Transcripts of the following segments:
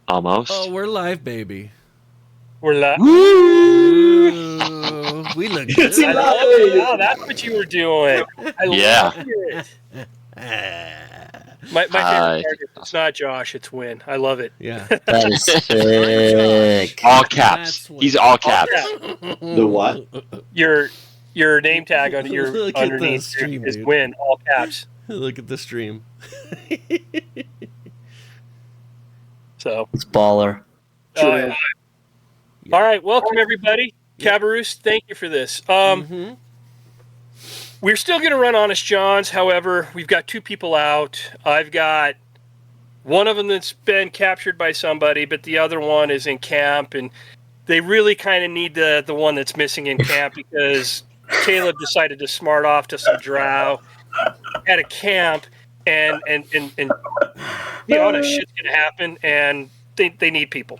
Almost. Oh, we're live, baby. We're live. Ooh, we look good. I love it. Oh, that's what you were doing. I Yeah. love it. My favorite part is it's not Josh, it's Win. I love it. Yeah. That is sick. All caps. That's what- He's all caps. The what? Your name tag on your Look at the underneath stream, is dude. Win, all caps. Look at the stream. So It's baller. yeah. All right, welcome everybody. Cabarrus, thank you for this. We're still going to run Honest John's. However, we've got two people out. I've got one of them that's been captured by somebody, but the other one is in camp, and they really kind of need the one that's missing in camp because Caleb decided to smart off to some drow at a camp, and be honest, shit's going to happen, and they need people.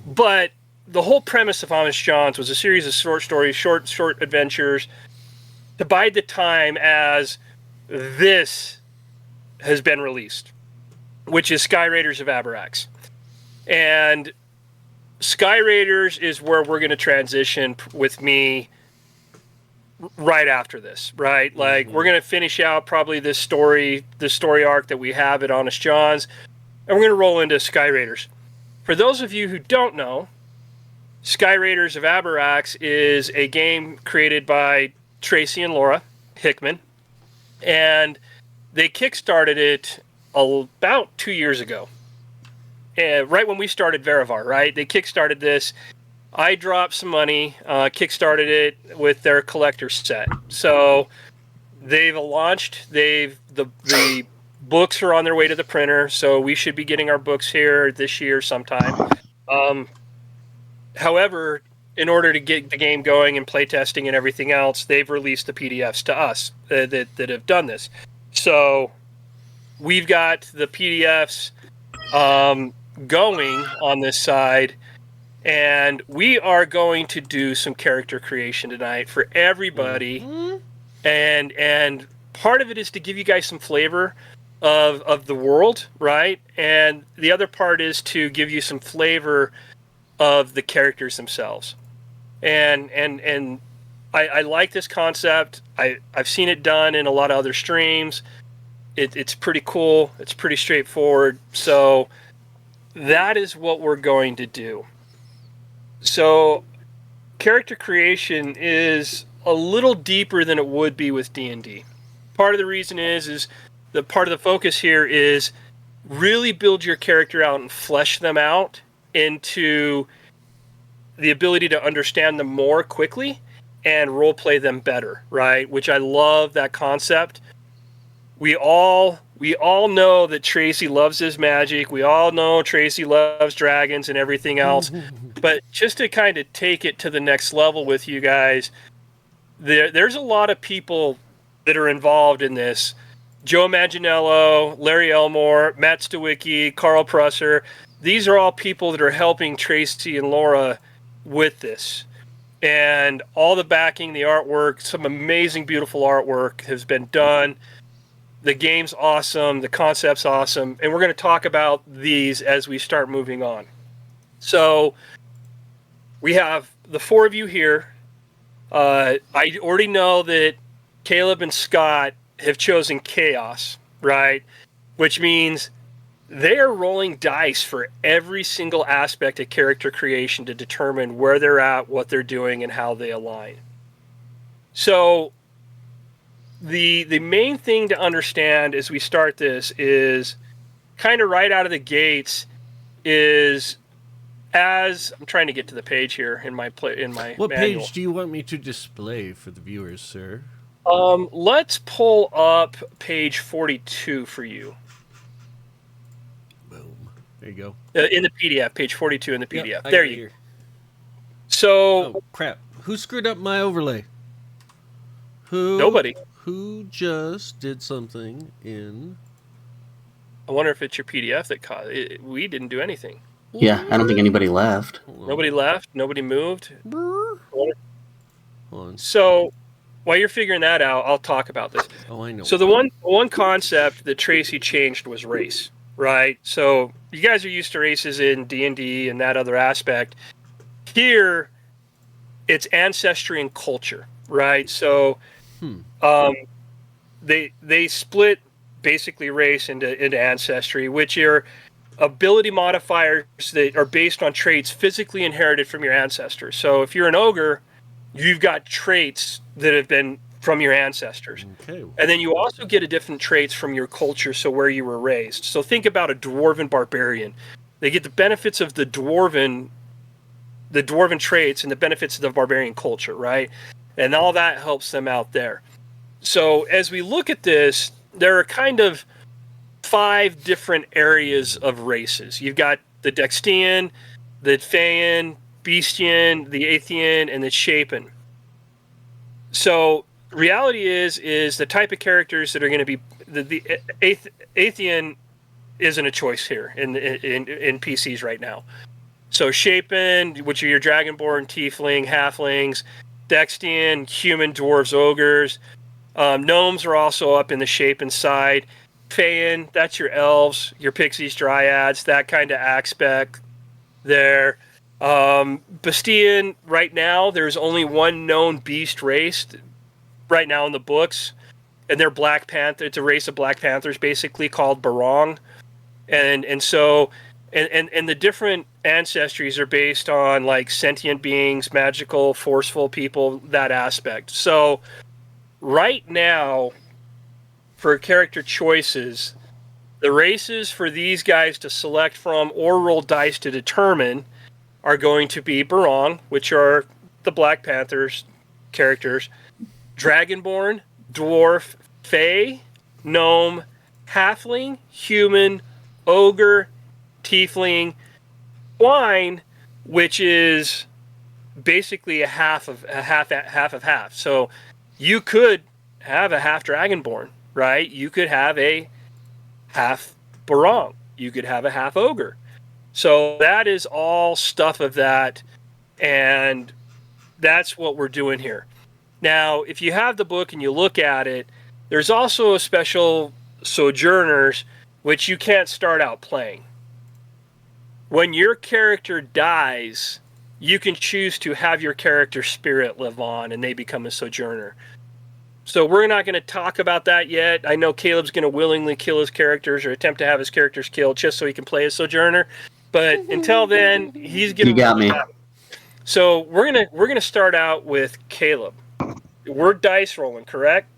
But the whole premise of Honest John's was a series of short stories, short adventures, to bide the time as this has been released, which is Skyraiders of Aberax. And Skyraiders is where we're going to transition with me right after this, right? Like, we're going to finish out probably this story arc that we have at Honest John's, and we're going to roll into Skyraiders. For those of you who don't know, Skyraiders of Aberax is a game created by Tracy and Laura Hickman, and they kickstarted it about 2 years ago, right when we started Verivar, right? They kickstarted this. I dropped some money, kickstarted it with their collector set. So they've launched. The books are on their way to the printer, so we should be getting our books here this year sometime. However, in order to get the game going and playtesting and everything else, they've released the PDFs to us that have done this. So we've got the PDFs going on this side, and we are going to do some character creation tonight for everybody. And part of it is to give you guys some flavor of the world, right? And the other part is to give you some flavor of the characters themselves. And I like this concept. I've seen it done in a lot of other streams. It's pretty cool. It's pretty straightforward. So that is what we're going to do. So character creation is a little deeper than it would be with D&D. Part of the reason is the part of the focus here is really build your character out and flesh them out into the ability to understand them more quickly and role play them better, right? Which I love that concept. We all know that Tracy loves his magic. We all know Tracy loves dragons and everything else. But just to kind of take it to the next level with you guys, there's a lot of people that are involved in this. Joe Manganiello, Larry Elmore, Matt Stawicki, Carl Prusser. These are all people that are helping Tracy and Laura with this. And all the backing, the artwork, some amazing, beautiful artwork has been done. The game's awesome. The concept's awesome. And we're going to talk about these as we start moving on. So we have the four of you here. I already know that Caleb and Scott have chosen chaos, right? Which means they are rolling dice for every single aspect of character creation to determine where they're at, what they're doing, and how they align. So the main thing to understand as we start this is kind of right out of the gates is, as I'm trying to get to the page here in my What manual. page do you want me to display for the viewers, sir? Let's pull up page 42 for you. Boom. There you go. In the PDF, page 42 in the PDF. Yep, I there got it you here. So, Oh, crap. Who screwed up my overlay? Nobody. Who just did something in... I wonder if it's your PDF that caused it. We didn't do anything. Yeah, I don't think anybody left. Nobody left. Nobody moved. Hold on. So, while you're figuring that out, I'll talk about this. Oh, I know. So the one concept that Tracy changed was race, right? So you guys are used to races in D&D and that other aspect. Here, it's ancestry and culture, right? So, they split basically race into ancestry, which are ability modifiers that are based on traits physically inherited from your ancestors. So if you're an ogre, you've got traits that have been from your ancestors. Okay. And then you also get a different traits from your culture, so where you were raised. So think about a dwarven barbarian. They get the benefits of the dwarven traits and the benefits of the barbarian culture, right? And all that helps them out there. So as we look at this, there are kind of 5 different areas of races. You've got the Dextian, the Feyan, Beastian, the Athean, and the Shapen. So reality is the type of characters that are going to be the Athean isn't a choice here in PCs right now. So Shapen, which are your Dragonborn, Tiefling, Halflings, Dextian, Human, Dwarves, Ogres. Gnomes are also up in the Shapen side. Feyan, that's your elves, your pixies, dryads, that kind of aspect there. Bastian, right now, there's only one known beast race right now in the books, and they're Black Panther. It's a race of Black Panthers, basically, called Barong. And so the different ancestries are based on, like, sentient beings, magical, forceful people, that aspect. So right now, for character choices, the races for these guys to select from or roll dice to determine are going to be Barong, which are the Black Panthers characters, Dragonborn, Dwarf, Fey, Gnome, Halfling, Human, Ogre, Tiefling, Swine, which is basically a half of half. So you could have a half Dragonborn, right? You could have a half Barong. You could have a half Ogre. So that is all stuff of that, and that's what we're doing here. Now, if you have the book and you look at it, there's also a special Sojourners, which you can't start out playing. When your character dies, you can choose to have your character spirit live on, and they become a Sojourner. So we're not going to talk about that yet. I know Caleb's going to willingly kill his characters or attempt to have his characters killed just so he can play as Sojourner. But until then, he's going to... You got me. So we're gonna start out with Caleb. We're dice rolling, correct?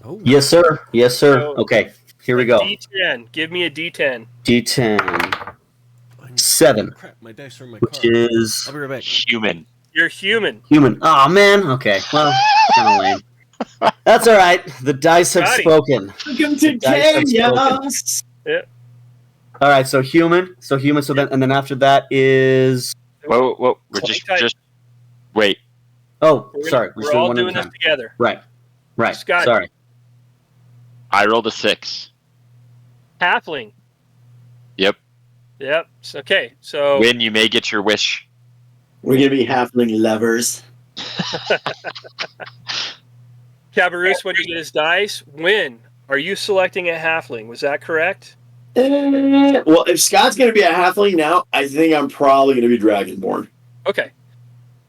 Oh. Yes, sir. Yes, sir. So, Okay, here we go. D10. Give me a D10. D10. 7, Crap, my dice are in my which car. is I'll be right back. Human. You're human. human. Oh, man. Okay, well, kind of lame. That's all right. The dice have Got it. spoken. Welcome to The dice have spoken. chaos. Yeah. All right, so human. So then, and then after that is... Whoa. We're Hold just tight. wait. Oh, We're sorry. We're all doing at a this time. together. Right. Scott. Sorry. I rolled a 6. Halfling. Yep. Yep. Okay. So Win, you may get your wish. We're gonna be halfling lovers. Cabarrus, when you get his dice, win. Are you selecting a halfling? Was that correct? Well, if Scott's gonna be a halfling now, I think I'm probably gonna be dragonborn. Okay.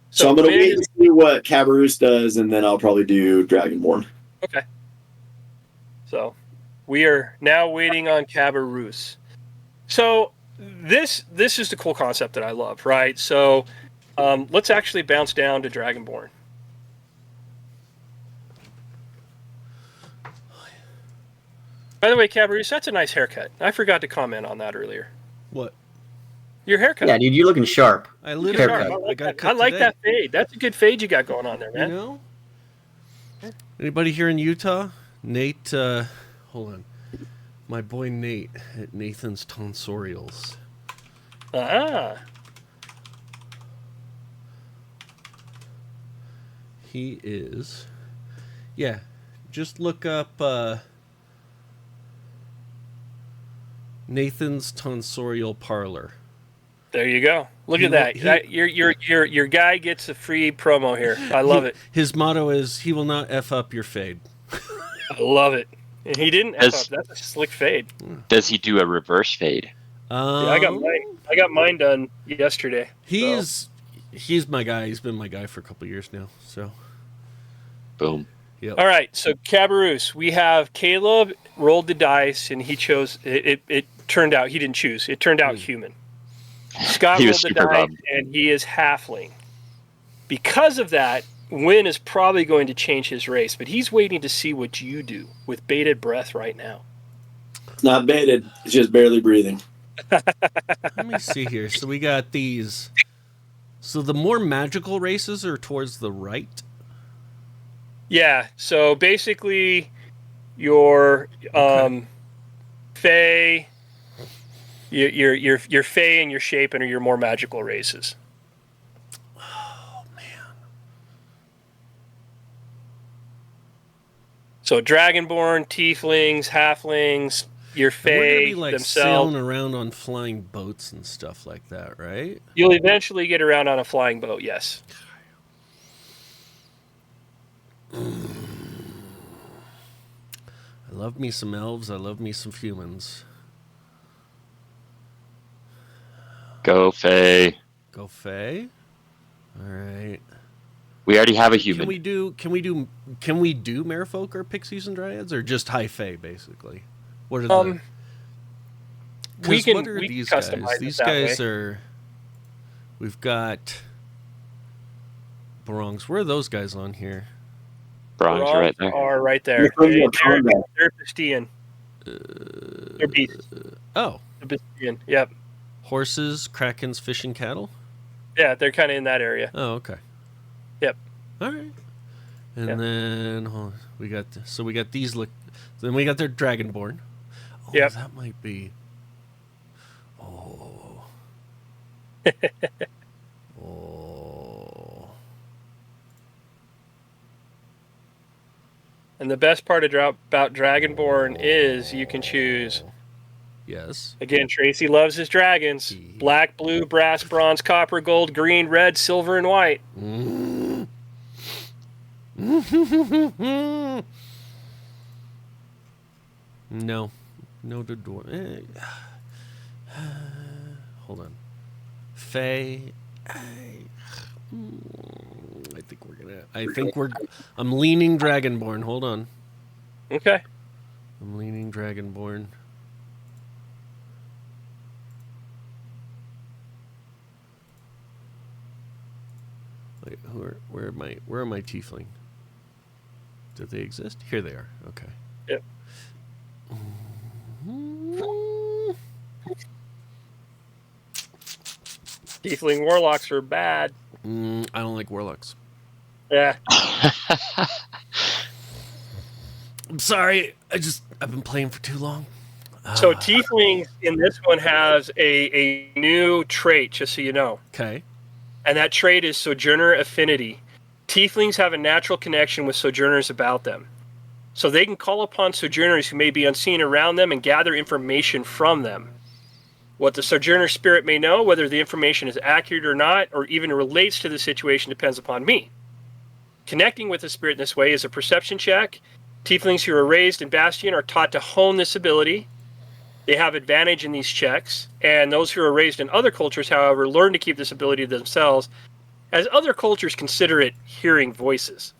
So I'm gonna Win wait is- and see what Cabarrus does, and then I'll probably do dragonborn. Okay. So we are now waiting on Cabarrus. So this is the cool concept that I love, right? So let's actually bounce down to Dragonborn. By the way, Cabarrus, that's a nice haircut. I forgot to comment on that earlier. What? Your haircut. Yeah, dude, you're looking sharp. I Good literally haircut. job. I like, got that. cut I like today. that fade. That's a good fade you got going on there, man. You know? Anybody here in Utah? Nate, hold on. My boy Nate at Nathan's Tonsorials. Ah. He is. Yeah, just look up Nathan's Tonsorial Parlor. There you go. Look at that. Your guy gets a free promo here. I love it. His motto is, "He will not f up your fade." I love it. He didn't F up. That's a slick fade. Does he do a reverse fade? Yeah, I got mine done yesterday. He's my guy. He's been my guy for a couple years now. So, Boom. yep. All right, so Caboose, we have Caleb rolled the dice and he chose. It turned out he didn't choose. It turned out human. Scott He rolled was the super dice bummed. and he is halfling. Because of that, Wynn is probably going to change his race, but he's waiting to see what you do with bated breath right now. It's not baited. It's just barely breathing. Let me see here. So we got these. So the more magical races are towards the right. Yeah, so basically your Fae, your Fae and your Shapen are your more magical races. Oh man. So Dragonborn, Tieflings, Halflings, your And we're gonna Fae be like themselves. sailing around on flying boats and stuff like that, right? You'll eventually get around on a flying boat, yes. I love me some elves. I love me some humans. Go, Faye. Go Fae. All right. We already have a human. Can we do merfolk or pixies and dryads, or just high Fae basically? What are the? We can What are we these can guys? customize These it that guys way. are. We've got. Barongs. Where are those guys on here? Bronze are right Bronze there. are right there. Look where you're from, though. They're Bastian. They're beasts. Oh, They're Bastian. Yep. horses, krakens, fishing cattle. Yeah, they're kind of in that area. Oh, okay. Yep. All right. And Yep. then hold on, we got these. Then we got their dragonborn. Oh, Yep. that might be. Oh. Oh. And the best part about Dragonborn is you can choose. Yes. Again, Tracy loves his dragons. Black, blue, brass, bronze, copper, gold, green, red, silver, and white. Mm. No. No to door. Hold on. Faye. I'm leaning Dragonborn. Hold on. Okay. I'm leaning Dragonborn. Wait, where are my tiefling? Do they exist? Here they are. Okay. Yep. Tiefling warlocks are bad. I don't like warlocks. Yeah. I'm sorry. I've been playing for too long. So Tieflings in this one has a new trait, just so you know. Okay. And that trait is Sojourner Affinity. Tieflings have a natural connection with Sojourners about them. So they can call upon Sojourners who may be unseen around them and gather information from them. What the Sojourner spirit may know, whether the information is accurate or not, or even relates to the situation, depends upon me. Connecting with the spirit in this way is a perception check. Tieflings who are raised in Bastion are taught to hone this ability. They have advantage in these checks, and those who are raised in other cultures, however, learn to keep this ability to themselves, as other cultures consider it hearing voices.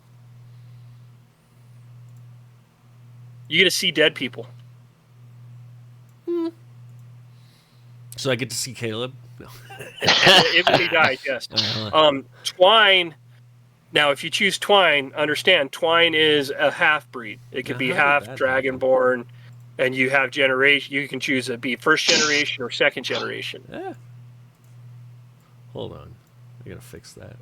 You get to see dead people. So I get to see Caleb? No. If he dies, yes. Twine. Now, if you choose Twine, understand Twine is a half-breed. It could be half Dragonborn, and you have generation. You can choose to be first generation or second generation. Yeah. Hold on. I gotta fix that.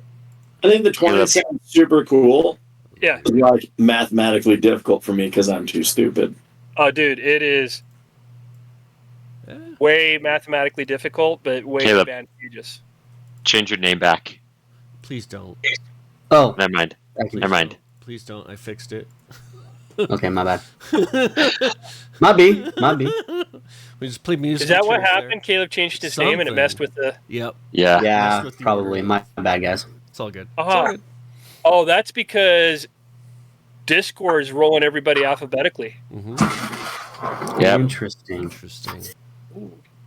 I think the 20 sounds super cool. Yeah. It's like mathematically difficult for me because I'm too stupid. Oh, dude, it is way mathematically difficult, but way Caleb. advantageous. Change your name back. Please don't. Oh, Never mind. Never mind. Please don't. I fixed it. okay, my bad. Might be. We just played music. Is that what chairs there. happened? Caleb changed his name and it Something. messed with the... Yep. Yeah. Yeah, with the probably. order. My bad, guys. It's all good. It's Uh-huh. all good. Oh, that's because Discord is rolling everybody alphabetically. Mm-hmm. Yep. Interesting.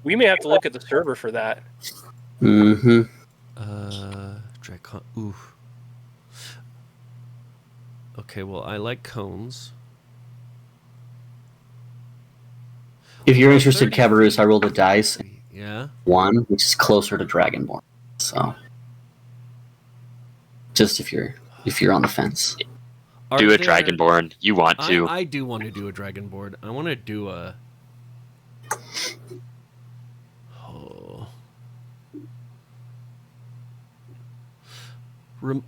We may have to look at the server for that. Mm-hmm. Dracon. Ooh. Okay, well, I like cones. If you're interested, Cabarrus, I rolled a dice. Yeah. 1, which is closer to Dragonborn. So, just if you're on the fence. Do a Dragonborn. You want to. I do want to do a Dragonborn. I want to do a... Oh.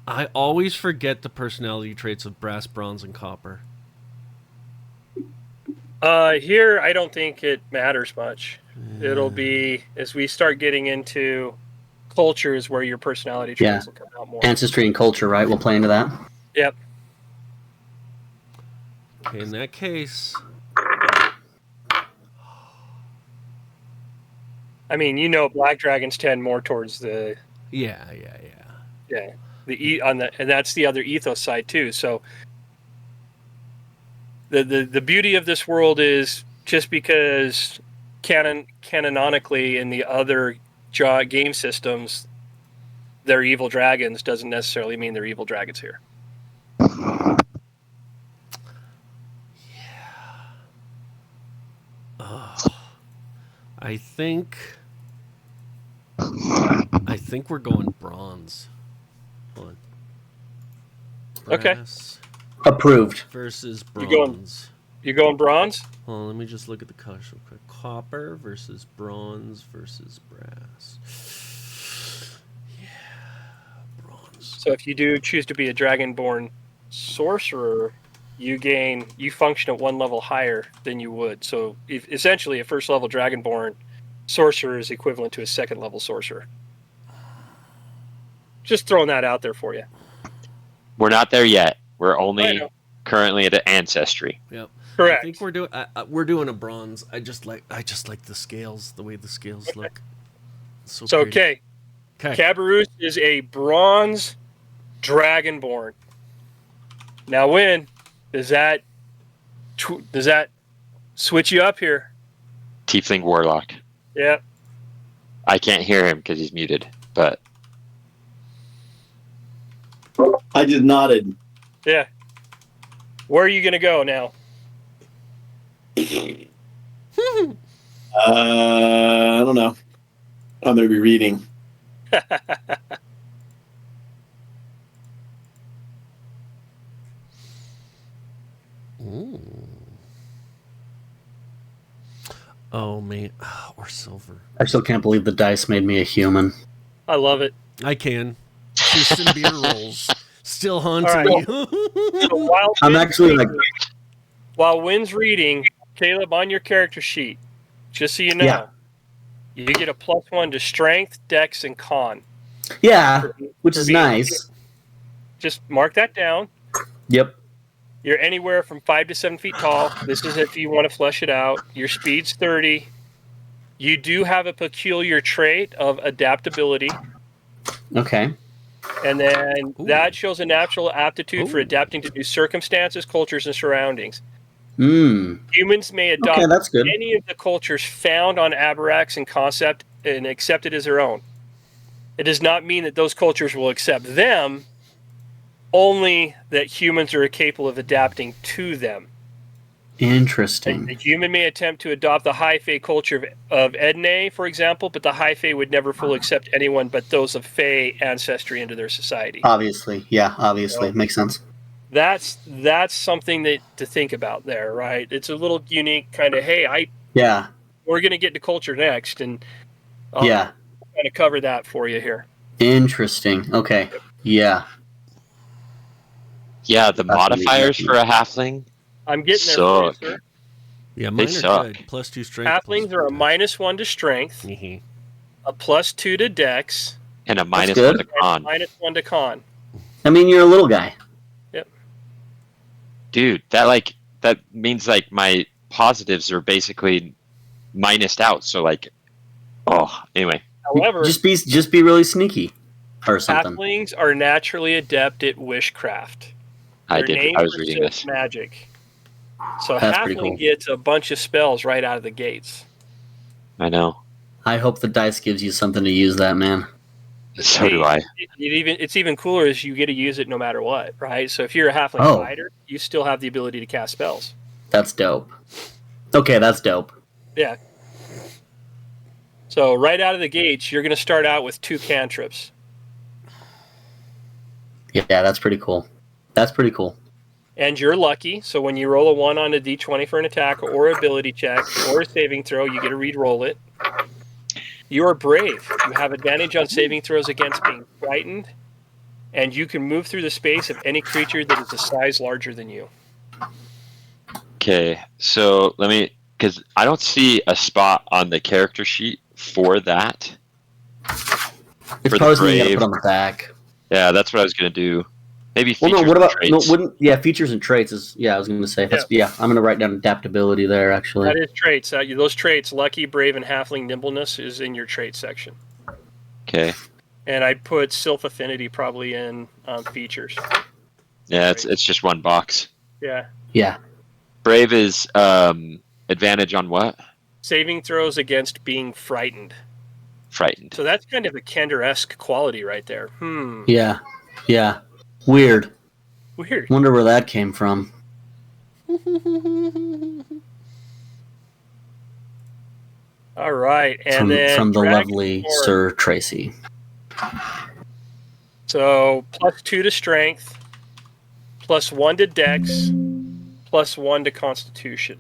I always forget the personality traits of brass, bronze, and copper. Here, I don't think it matters much. It'll be as we start getting into cultures where your personality traits will come out more. Ancestry and culture, right? We'll play into that. Yep. Okay, in that case... I mean, black dragons tend more towards the... Yeah. And that's the other ethos side too. So the beauty of this world is just because canonically in the other game systems they're evil dragons doesn't necessarily mean they're evil dragons here. I think we're going bronze. Hold on. Okay. Brass Approved. versus going- bronze. You going bronze? Hold on, let me just look at the colors real quick. Copper versus bronze versus brass. Yeah, bronze. So if you do choose to be a dragonborn sorcerer, you function at one level higher than you would. So essentially a first level dragonborn sorcerer is equivalent to a second level sorcerer. Just throwing that out there for you. We're not there yet. We're only currently at ancestry. Yep. Correct. I think we're doing a bronze. I just like the scales, the way the scales look. It's so pretty. Okay. Cabarrus is a bronze dragonborn. Now, does that switch you up here? Tiefling warlock. Yeah. I can't hear him because he's muted, but I just nodded. Yeah. Where are you going to go now? I don't know. I'm going to be reading. Ooh. Oh man, or silver. I still can't believe the dice made me a human. I love it. I can. Two symbiote rolls still haunting All you. So I'm actually like, while Wynn's reading, Caleb, on your character sheet, just so you know, you get a +1 to strength, dex, and con. yeah, which is nice. Just mark that down. Yep. You're anywhere from 5 to 7 feet tall. This is if you want to flesh it out. Your speed's 30. You do have a peculiar trait of adaptability. Okay. And then that shows a natural aptitude for adapting to new circumstances, cultures, and surroundings. Humans may adopt any of the cultures found on Abarax and concept and accept it as their own. It does not mean that those cultures will accept them, only that humans are capable of adapting to them. Interesting. The human may attempt to adopt the High Fae culture of Ednei, for example, but the High Fae would never fully accept anyone but those of Fae ancestry into their society. Obviously. Makes sense. That's something to think about there, right? It's a little unique kind of, hey, we're going to get to culture next, and I'll kind of cover that for you here. Interesting. Okay. Yeah. Yeah, the modifiers for a halfling. I'm getting there for you, sir. Yeah, mine They are suck. good. +2 strength. Halflings are a -1 to strength, a +2 to dex, And a -1 good. to con. -1 to con. I mean, you're a little guy. Yep. Dude, that means like my positives are basically minused out. So anyway. However, Just be really sneaky or something. halflings are naturally adept at wishcraft. I Their did. name I was reading persists this. magic. So That's pretty halfling cool. gets a bunch of spells right out of the gates. I know. I hope the dice gives you something to use that, man. So do I. It's even cooler is you get to use it no matter what, right? So if you're a halfling Oh. fighter, you still have the ability to cast spells. That's dope. Okay, that's dope. Yeah. So right out of the gates, you're going to start out with 2 cantrips. Yeah, that's pretty cool. That's pretty cool. And you're lucky, so when you roll a 1 on a d20 for an attack or ability check or a saving throw, you get to re-roll it. You are brave. You have advantage on saving throws against being frightened, and you can move through the space of any creature that is a size larger than you. Okay, so let me, because I don't see a spot on the character sheet for that. It's For the probably something you gotta brave. put on the back. Yeah, that's what I was gonna do. Maybe Well, features no. What and about traits. features and traits is I was gonna say I'm gonna write down adaptability there actually. That is traits. Those traits, lucky, brave, and halfling nimbleness, is in your trait section. Okay. And I put Sylph Affinity probably in features. Yeah, it's just one box. Yeah. Yeah. Brave is advantage on what? Saving throws against being frightened. Frightened. So that's kind of a Kender-esque quality right there. Yeah. Yeah. Weird. Weird. Wonder where that came from. All right. And then From the Dragon lovely Sword. Sir Tracy. So +2 to strength, +1 to dex, +1 to constitution.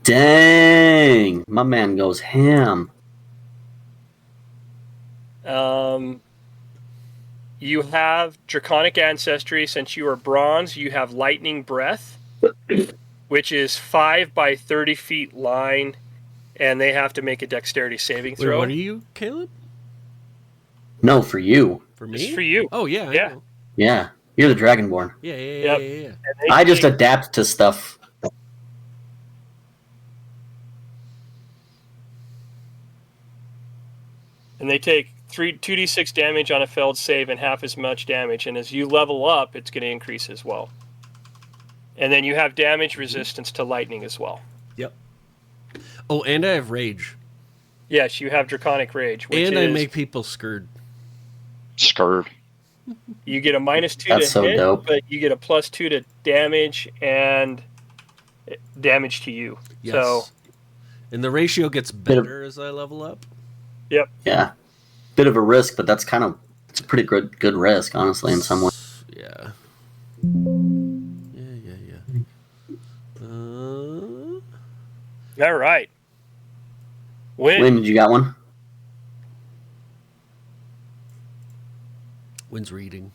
Dang. My man goes ham. You have draconic ancestry. Since you are bronze, you have lightning breath, which is 5 by 30 feet line, and they have to make a dexterity saving Wait, throw. what are you, Caleb? No, for you. For me? It's for you. Oh, yeah. I Yeah. know. Yeah. You're the Dragonborn. Yeah, Yep. yeah. And they I just take- adapt to stuff. And they take 2d6 damage on a failed save and half as much damage. And as you level up, it's going to increase as well. And then you have damage resistance to lightning as well. Yep. Oh, and I have rage. Yes, you have draconic rage, which And is I make people scared. Scared. you get a -2 That's to so hit, dope. but you get a +2 to damage and damage to you. Yes. So And the ratio gets better as I level up. Yeah. Bit of a risk, but it's a pretty good risk, honestly, in some way. Yeah. Yeah. all right. Win. Lynn, did you got one? When's reading?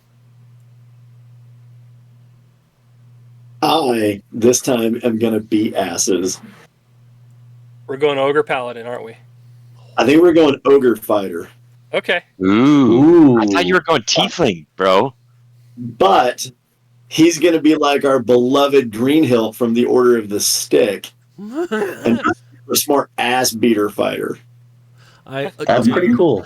I, this time, am going to beat asses. We're going ogre paladin, aren't we? I think we're going ogre fighter. Okay. Ooh. Ooh. I thought you were going tiefling, bro. But he's going to be like our beloved Greenhill from the Order of the Stick. And a smart ass beater fighter. That's pretty cool.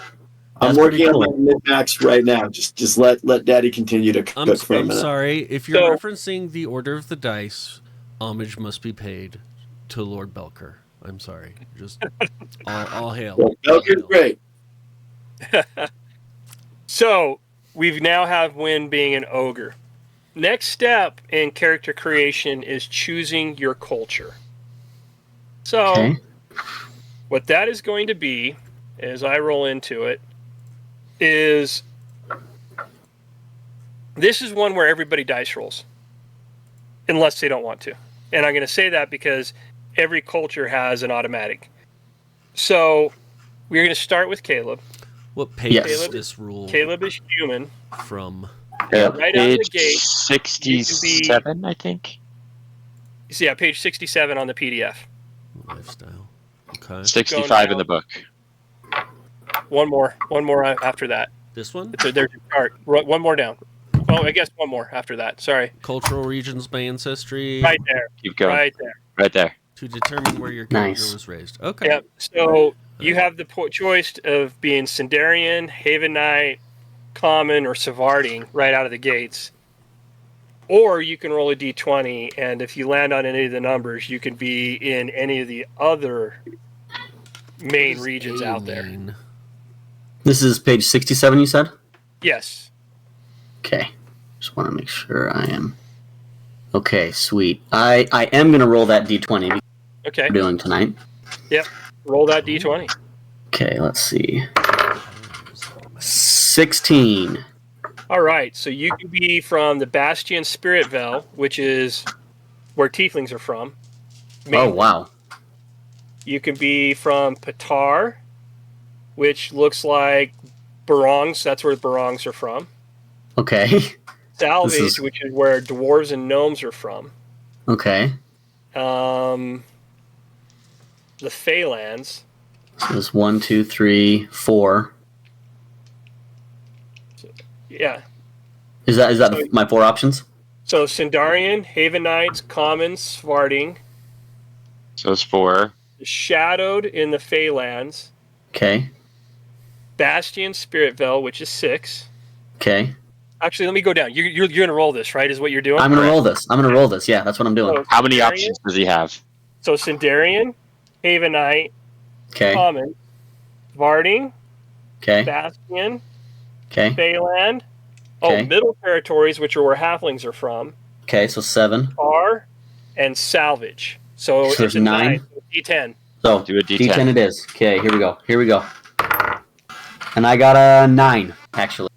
I'm That's working pretty on cool. my mid-max right now. Just let Daddy continue to cook for a I'm minute. sorry. If you're So- referencing the Order of the Dice, homage must be paid to Lord Belker. I'm sorry. Just all hail. Well, All Belker's hail. great. So we now have Win being an ogre. Next step in character creation is choosing your culture. So Okay. what that is going to be, as I roll into it, is this is one where everybody dice rolls, unless they don't want to. And I'm going to say that because every culture has an automatic. So we're going to start with Caleb. What page Yes. is this rule Caleb is human. from? Yeah, Right out of the page gate, 67, I think. So yeah, page 67 on the PDF. Lifestyle. Okay. 65 in down. the book. One more after that. This one? There's your chart. One more down. Oh, I guess one more after that. Sorry. Cultural regions by ancestry. Right there. Keep going. Right there. Right there. To determine where your character Nice. was raised. Okay. Yep. So you have the choice of being Sindarian, Haven Knight, Common, or Savarding right out of the gates. Or you can roll a d20, and if you land on any of the numbers, you can be in any of the other main regions out there. Mean? This is page 67, you said? Yes. Okay. Just want to make sure I am. Okay, sweet. I am going to roll that d20 Okay. we're doing tonight. Yep. Roll that d20. Okay, let's see. 16. All right. So you can be from the Bastion Spirit Vel, which is where tieflings are from. Oh, wow. You can be from Patar, which looks like Barongs. That's where Barongs are from. Okay. Salvage, which is where dwarves and gnomes are from. Okay. The Phalanx. So there's 1, 2, 3, 4. Yeah. Is that my 4 options? So Sindarian, Haven Knights, Commons, Svarting, So it's 4. Shadowed in the Phalanx, Okay. Bastion Spirit Vel, which is 6. Okay. Actually, let me go down. You're going to roll this, right? Is what you're doing? I'm going to roll this. Yeah, that's what I'm doing. So How many Sindarian- options does he have? So Sindarian, Haven Knight, Okay. Common, Svarting, Okay. Bastion, Okay. Phaland. Okay. Oh, Middle Territories, which are where halflings are from. Okay, so 7. R and Salvage. So So there's it's a 9. D10. So Do a D10. D10 it is. Okay, here we go. And I got a 9, actually.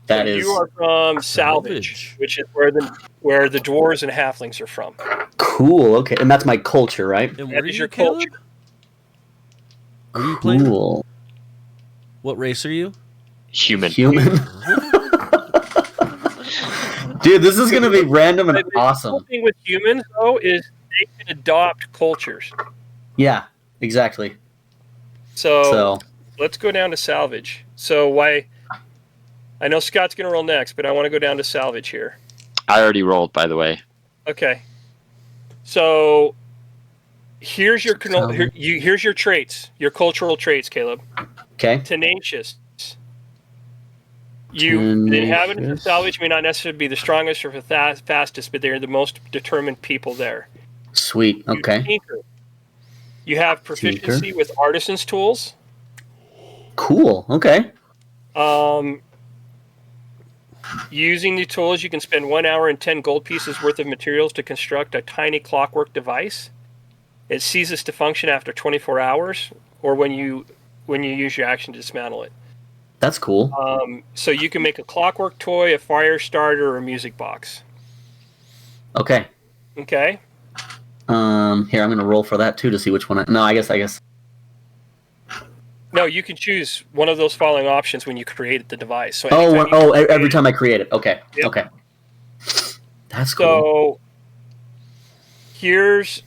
That So is you are from Salvage, which is where the dwarves and halflings are from. cool. Okay, and that's my culture, right? And That where are is you, your Caleb? culture. What are you playing? Cool. What race are you? Human. Human. Dude, this is gonna be random and The cool awesome. thing with humans, though, is they can adopt cultures. Yeah, exactly. So let's go down to Salvage. So why? I know Scott's going to roll next, but I want to go down to Salvage here. I already rolled, by the way. Okay. So here's your Salvage. here's your traits, your cultural traits, Caleb. Okay. Tenacious. The inhabitants of Tenacious. Salvage may not necessarily be the strongest or the fastest, but they're the most determined people there. Sweet. You Okay. tinker. You have proficiency with artisan's tools. Cool. Okay. Using the tools, you can spend 1 hour and 10 gold pieces worth of materials to construct a tiny clockwork device. It ceases to function after 24 hours, or when you use your action to dismantle it. That's cool. So you can make a clockwork toy, a fire starter, or a music box. Okay. Okay. Here I'm gonna roll for that too to see which one. I guess. No, you can choose one of those following options when you create the device. So Every time I create it. Okay. Yep. Okay. That's cool. So here's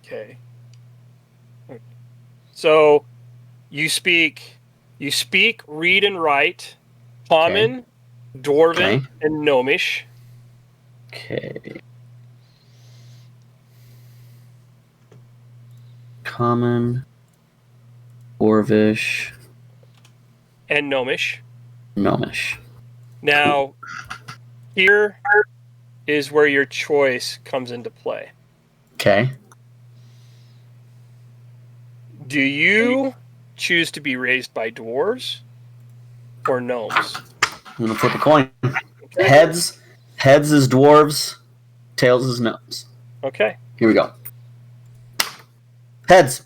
okay. So you speak, read, and write Common, Dwarven, Okay. and Gnomish. Okay. Common, Orvish, And Gnomish. Gnomish. Now, here is where your choice comes into play. Okay. Do you choose to be raised by dwarves or gnomes? I'm gonna flip a coin. Heads is dwarves, tails is gnomes. Okay. Here we go. Heads,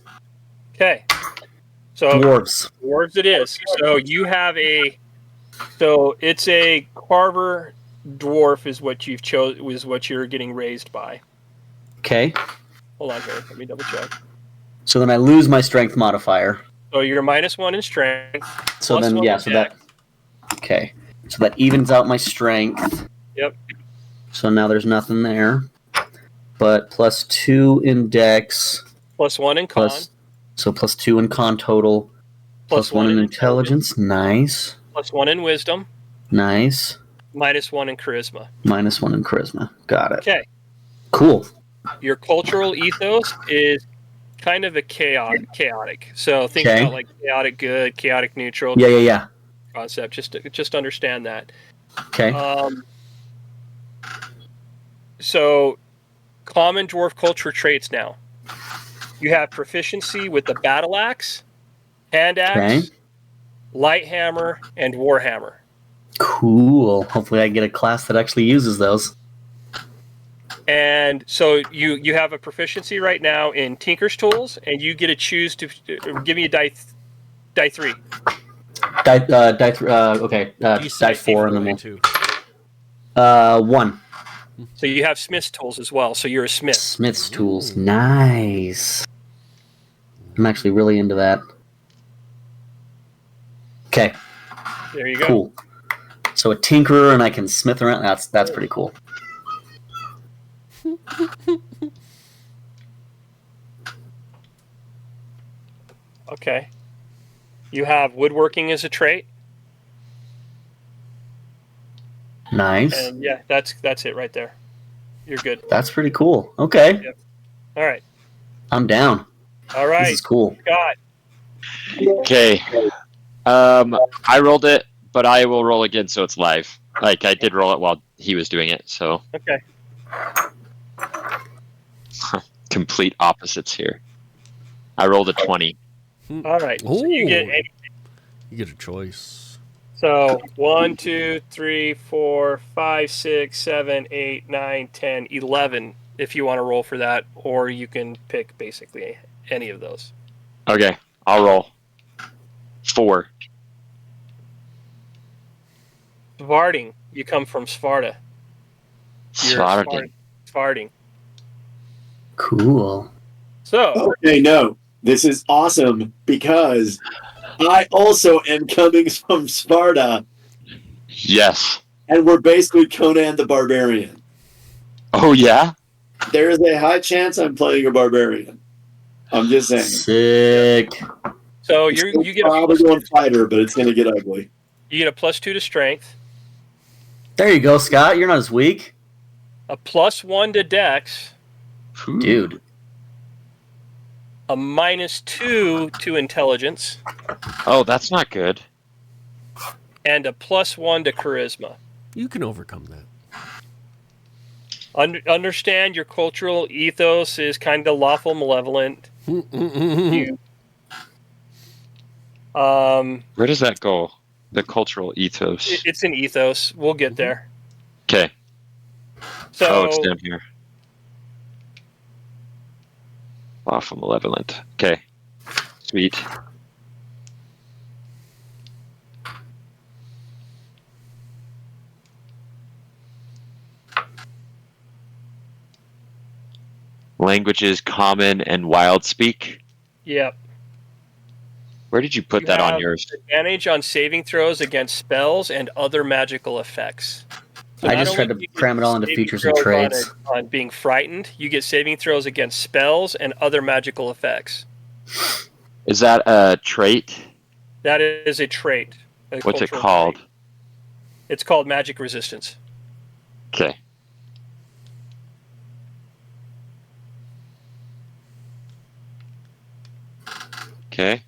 Okay. So dwarves. dwarves it is. So you have so it's a carver dwarf is what you've is what you're getting raised by. Okay. Hold on here. Let me double check. So then I lose my strength modifier. So you're -1 in strength. So plus then one yeah, in so dex. that okay. So that evens out my strength. Yep. So now there's nothing there. But +2 in dex. +1 in con. +2 in con total. +1 in intelligence. Nice. +1 in wisdom. Nice. -1 in charisma. -1 in charisma. Got it. Okay. Cool. Your cultural ethos is kind of a chaotic. So think Okay. about like chaotic good, chaotic neutral Yeah. concept. Just understand that. Okay. So, common dwarf culture traits now. You have proficiency with the battle axe, hand axe, Okay. light hammer, and warhammer. Cool. Hopefully I get a class that actually uses those. And so you have a proficiency right now in Tinker's Tools, and you get to choose to give me a die 3. Okay. Die 4 and then we'll... too. 1. So you have Smith's Tools as well. So you're a smith. Smith's Tools. Nice. I'm actually really into that. Okay. There you go. Cool. So a tinkerer and I can smith around. That's pretty cool. Okay. You have woodworking as a trait. Nice. And yeah, that's it right there. You're good. That's pretty cool. Okay. Yep. All right. I'm down. All right. This is cool. Scott. Okay. I rolled it, but I will roll again so it's live. Like, I did roll it while he was doing it, so. Okay. Complete opposites here. I rolled a 20. All right. So you get Ooh. You get a choice. So 1, 2, 3, 4, 5, 6, 7, 8, 9, 10, 11 if you want to roll for that, or you can pick basically any of those. Okay, I'll roll. 4. Svarding. You come from Sparta. You're Svarting. Svarding. Cool. So, Okay, no. This is awesome because I also am coming from Sparta, Yes. and we're basically Conan the Barbarian. Oh, yeah? There is a high chance I'm playing a barbarian. I'm just saying. Sick. so It's you get a probably plus, going fighter, but it's going to get ugly. you get a +2 to strength, There you go, Scott. You're not as weak. a +1 to dex, Dude. a -2 to intelligence, Oh, that's not good. and a +1 to charisma. You can overcome that. Understand your cultural ethos is kind of lawful malevolent. You, Where does that go? The cultural ethos. it's an ethos. We'll get there. Okay. So, Oh, it's down here. Lawful malevolent. Okay. Sweet. Languages common and wild speak. yeah. Where did you put You that on have yours? Advantage on saving throws against spells and other magical effects. So I not just tried only to do you cram get it all into saving features and throws traits. on being frightened, you get saving throws against spells and other magical effects. Is that a trait? That is a trait. a What's it cultural called? trait. It's called magic resistance. Okay. Okay.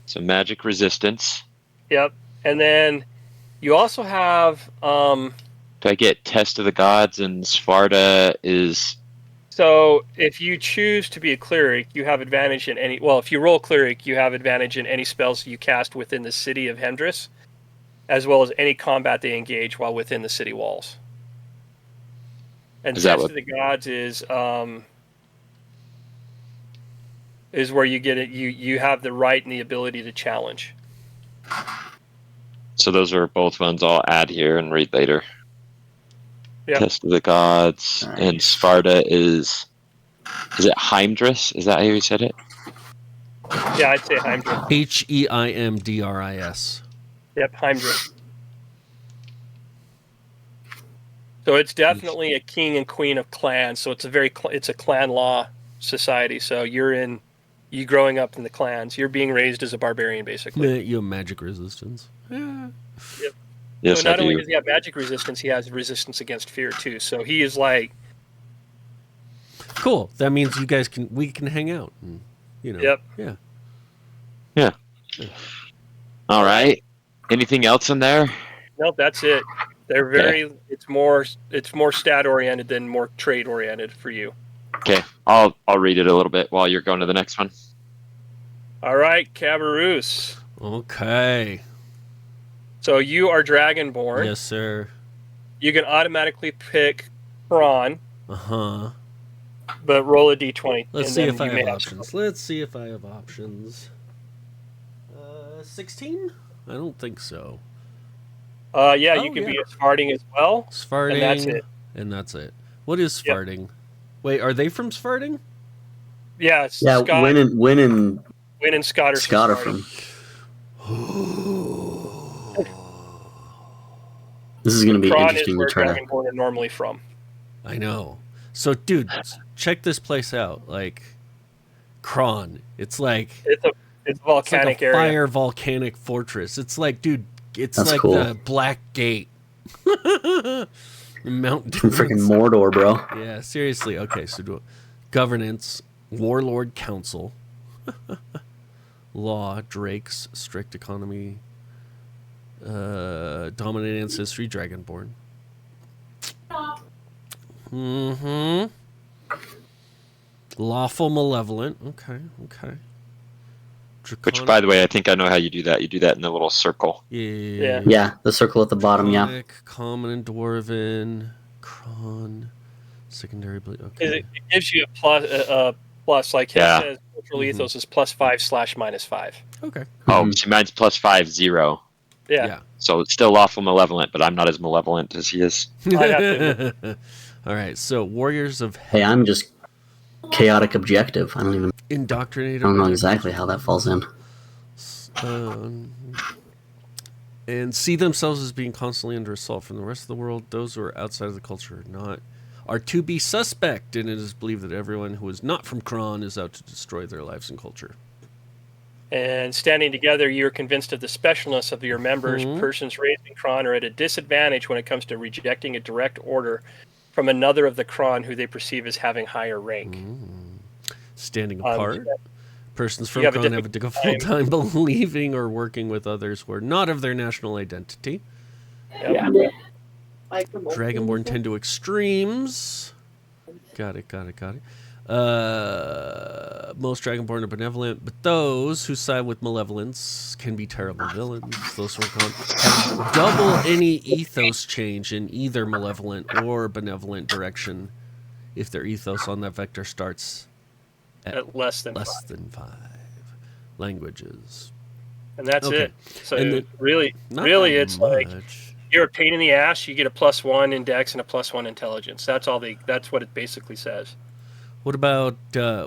So magic resistance. Yep. And then you also have Do I get Test of the Gods and Sparta is... so if you choose to be a cleric, you have advantage in any well, if you roll cleric, you have advantage in any spells you cast within the city of Hendris, as well as any combat they engage while within the city walls. And Is that Test what- of the Gods is where you get it you have the right and the ability to challenge. So those are both ones I'll add here and read later. Yep. Test of the Gods. Nice. And Sparta is it Heimdris? Is that how you said it? Yeah, I'd say Heimdall. Heimdris. Yep, Heimdall. So it's definitely a king and queen of clans. So it's it's a clan law society. So you growing up in the clans, you're being raised as a barbarian basically. You have magic resistance. Yeah. Yes, so not I only do. does he have magic resistance, he has resistance against fear too. So he is like, Cool. That means we can hang out. And, Yep. Yeah. All right. Anything else in there? nope, that's it. They're very. It's more stat oriented than more trade oriented for you. Okay, I'll read it a little bit while you're going to the next one. All right, Cabaroos. Okay. So you are Dragonborn. Yes, sir. You can automatically pick Kron, Uh-huh. but roll a d20. Let's and see then if I you may have options. Let's see if I have options. 16? I don't think so. Yeah, Oh, you can yeah. be a Svarding as well. Svarting. And that's it. And that's it. What is Yep. Svarting? Wait, are they from Svarting? Yeah, it's Yeah, Scott, Win and Scott are Scott are from from. This is going to be Kron is interesting to where try to. Dragonborn are normally from. I know. So, dude, check this place out. Like, Kron. It's like It's a volcanic it's like a area. fire volcanic fortress. It's like, dude, it's That's like cool. the Black Gate. Mount Doom. Freaking Mordor, bro. Yeah, seriously. Okay, so governance, warlord council, law, drakes, strict economy, dominant ancestry, dragonborn. Mm-hmm. Lawful malevolent. Okay. Which, by the way, I think I know how you do that. You do that in the little circle. Yeah. Yeah, the circle at the bottom, yeah. Draconic, common and dwarven, Kron, secondary. Okay. It gives you a plus. Like it Yeah. says, cultural ethos is +5/-5. Okay. Oh, Mhm. see, mine's +5, 0. Yeah. So it's still lawful malevolent, but I'm not as malevolent as he is. I'd have All right. So warriors of Hey, I'm just chaotic objective. I don't indoctrinated. know exactly how that falls in. And see themselves as being constantly under assault from the rest of the world. Those who are outside of the culture are to be suspect, and it is believed that everyone who is not from Kron is out to destroy their lives and culture. And standing together, you're convinced of the specialness of your members. Mhm. Persons raised in Kron are at a disadvantage when it comes to rejecting a direct order from another of the Kron who they perceive as having higher rank. Standing apart. Persons from you have a Kron have a difficult time believing or working with others who are not of their national identity. Yep. Dragonborn tend to extremes. Got it. Most Dragonborn are benevolent, but those who side with malevolence can be terrible villains. Those who are gone have double any ethos change in either malevolent or benevolent direction if their ethos on that vector starts At less than 5. than 5. Languages. And that's Okay. it. So And the- really, Not it's that like much. you're a pain in the ass. You get a +1 in Dex and a +1 intelligence. That's all. That's what it basically says. What about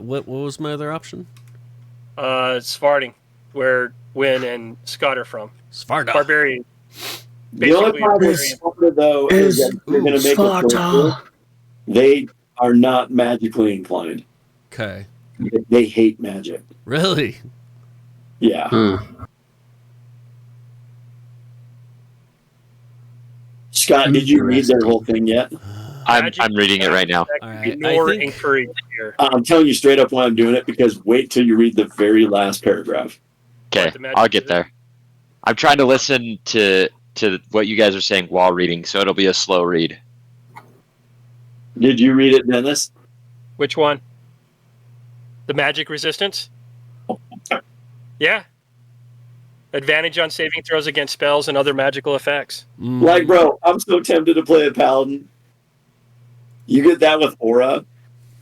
what was my other option? Svarting, where Win and Scott are from. Sparta. Barbarian. The only Basically, problem with barbarian. Sparta, though, is that you're going to make a Sparta. they are not magically inclined. Okay. They hate magic. Really? Yeah. Scott, did you read their whole thing yet? I'm reading it right now. All right, Nor I think- encouraged here. I'm telling you straight up why I'm doing it, because wait till you read the very last paragraph. Okay, the magic I'll get is it? there. I'm trying to listen to what you guys are saying while reading, so it'll be a slow read. Did you read it, Dennis? Which one? The magic resistance? Yeah. Advantage on saving throws against spells and other magical effects. Like, bro, I'm so tempted to play a paladin. You get that with aura?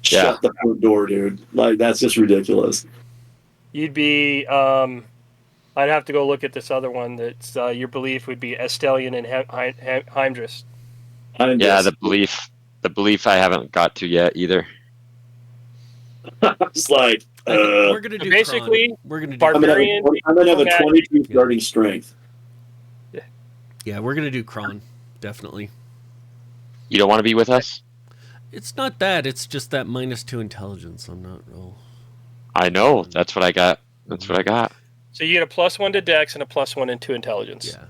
Yeah. Shut the front door, dude. Like, that's just ridiculous. You'd be, I'd have to go look at this other one that's your belief would be Estelian and Heimdris. Yeah, the belief I haven't got to yet either. It's like, I think we're gonna do basically, Kron. We're gonna do Bar- I'm gonna have a Magic. 22 starting strength. yeah, we're gonna do Kron, definitely. You don't want to be with us? It's not that. It's just that -2 intelligence. I'm not real. I know. That's what I got. That's what I got. So you get a +1 to Dex and a +1 and 2 intelligence. Yeah.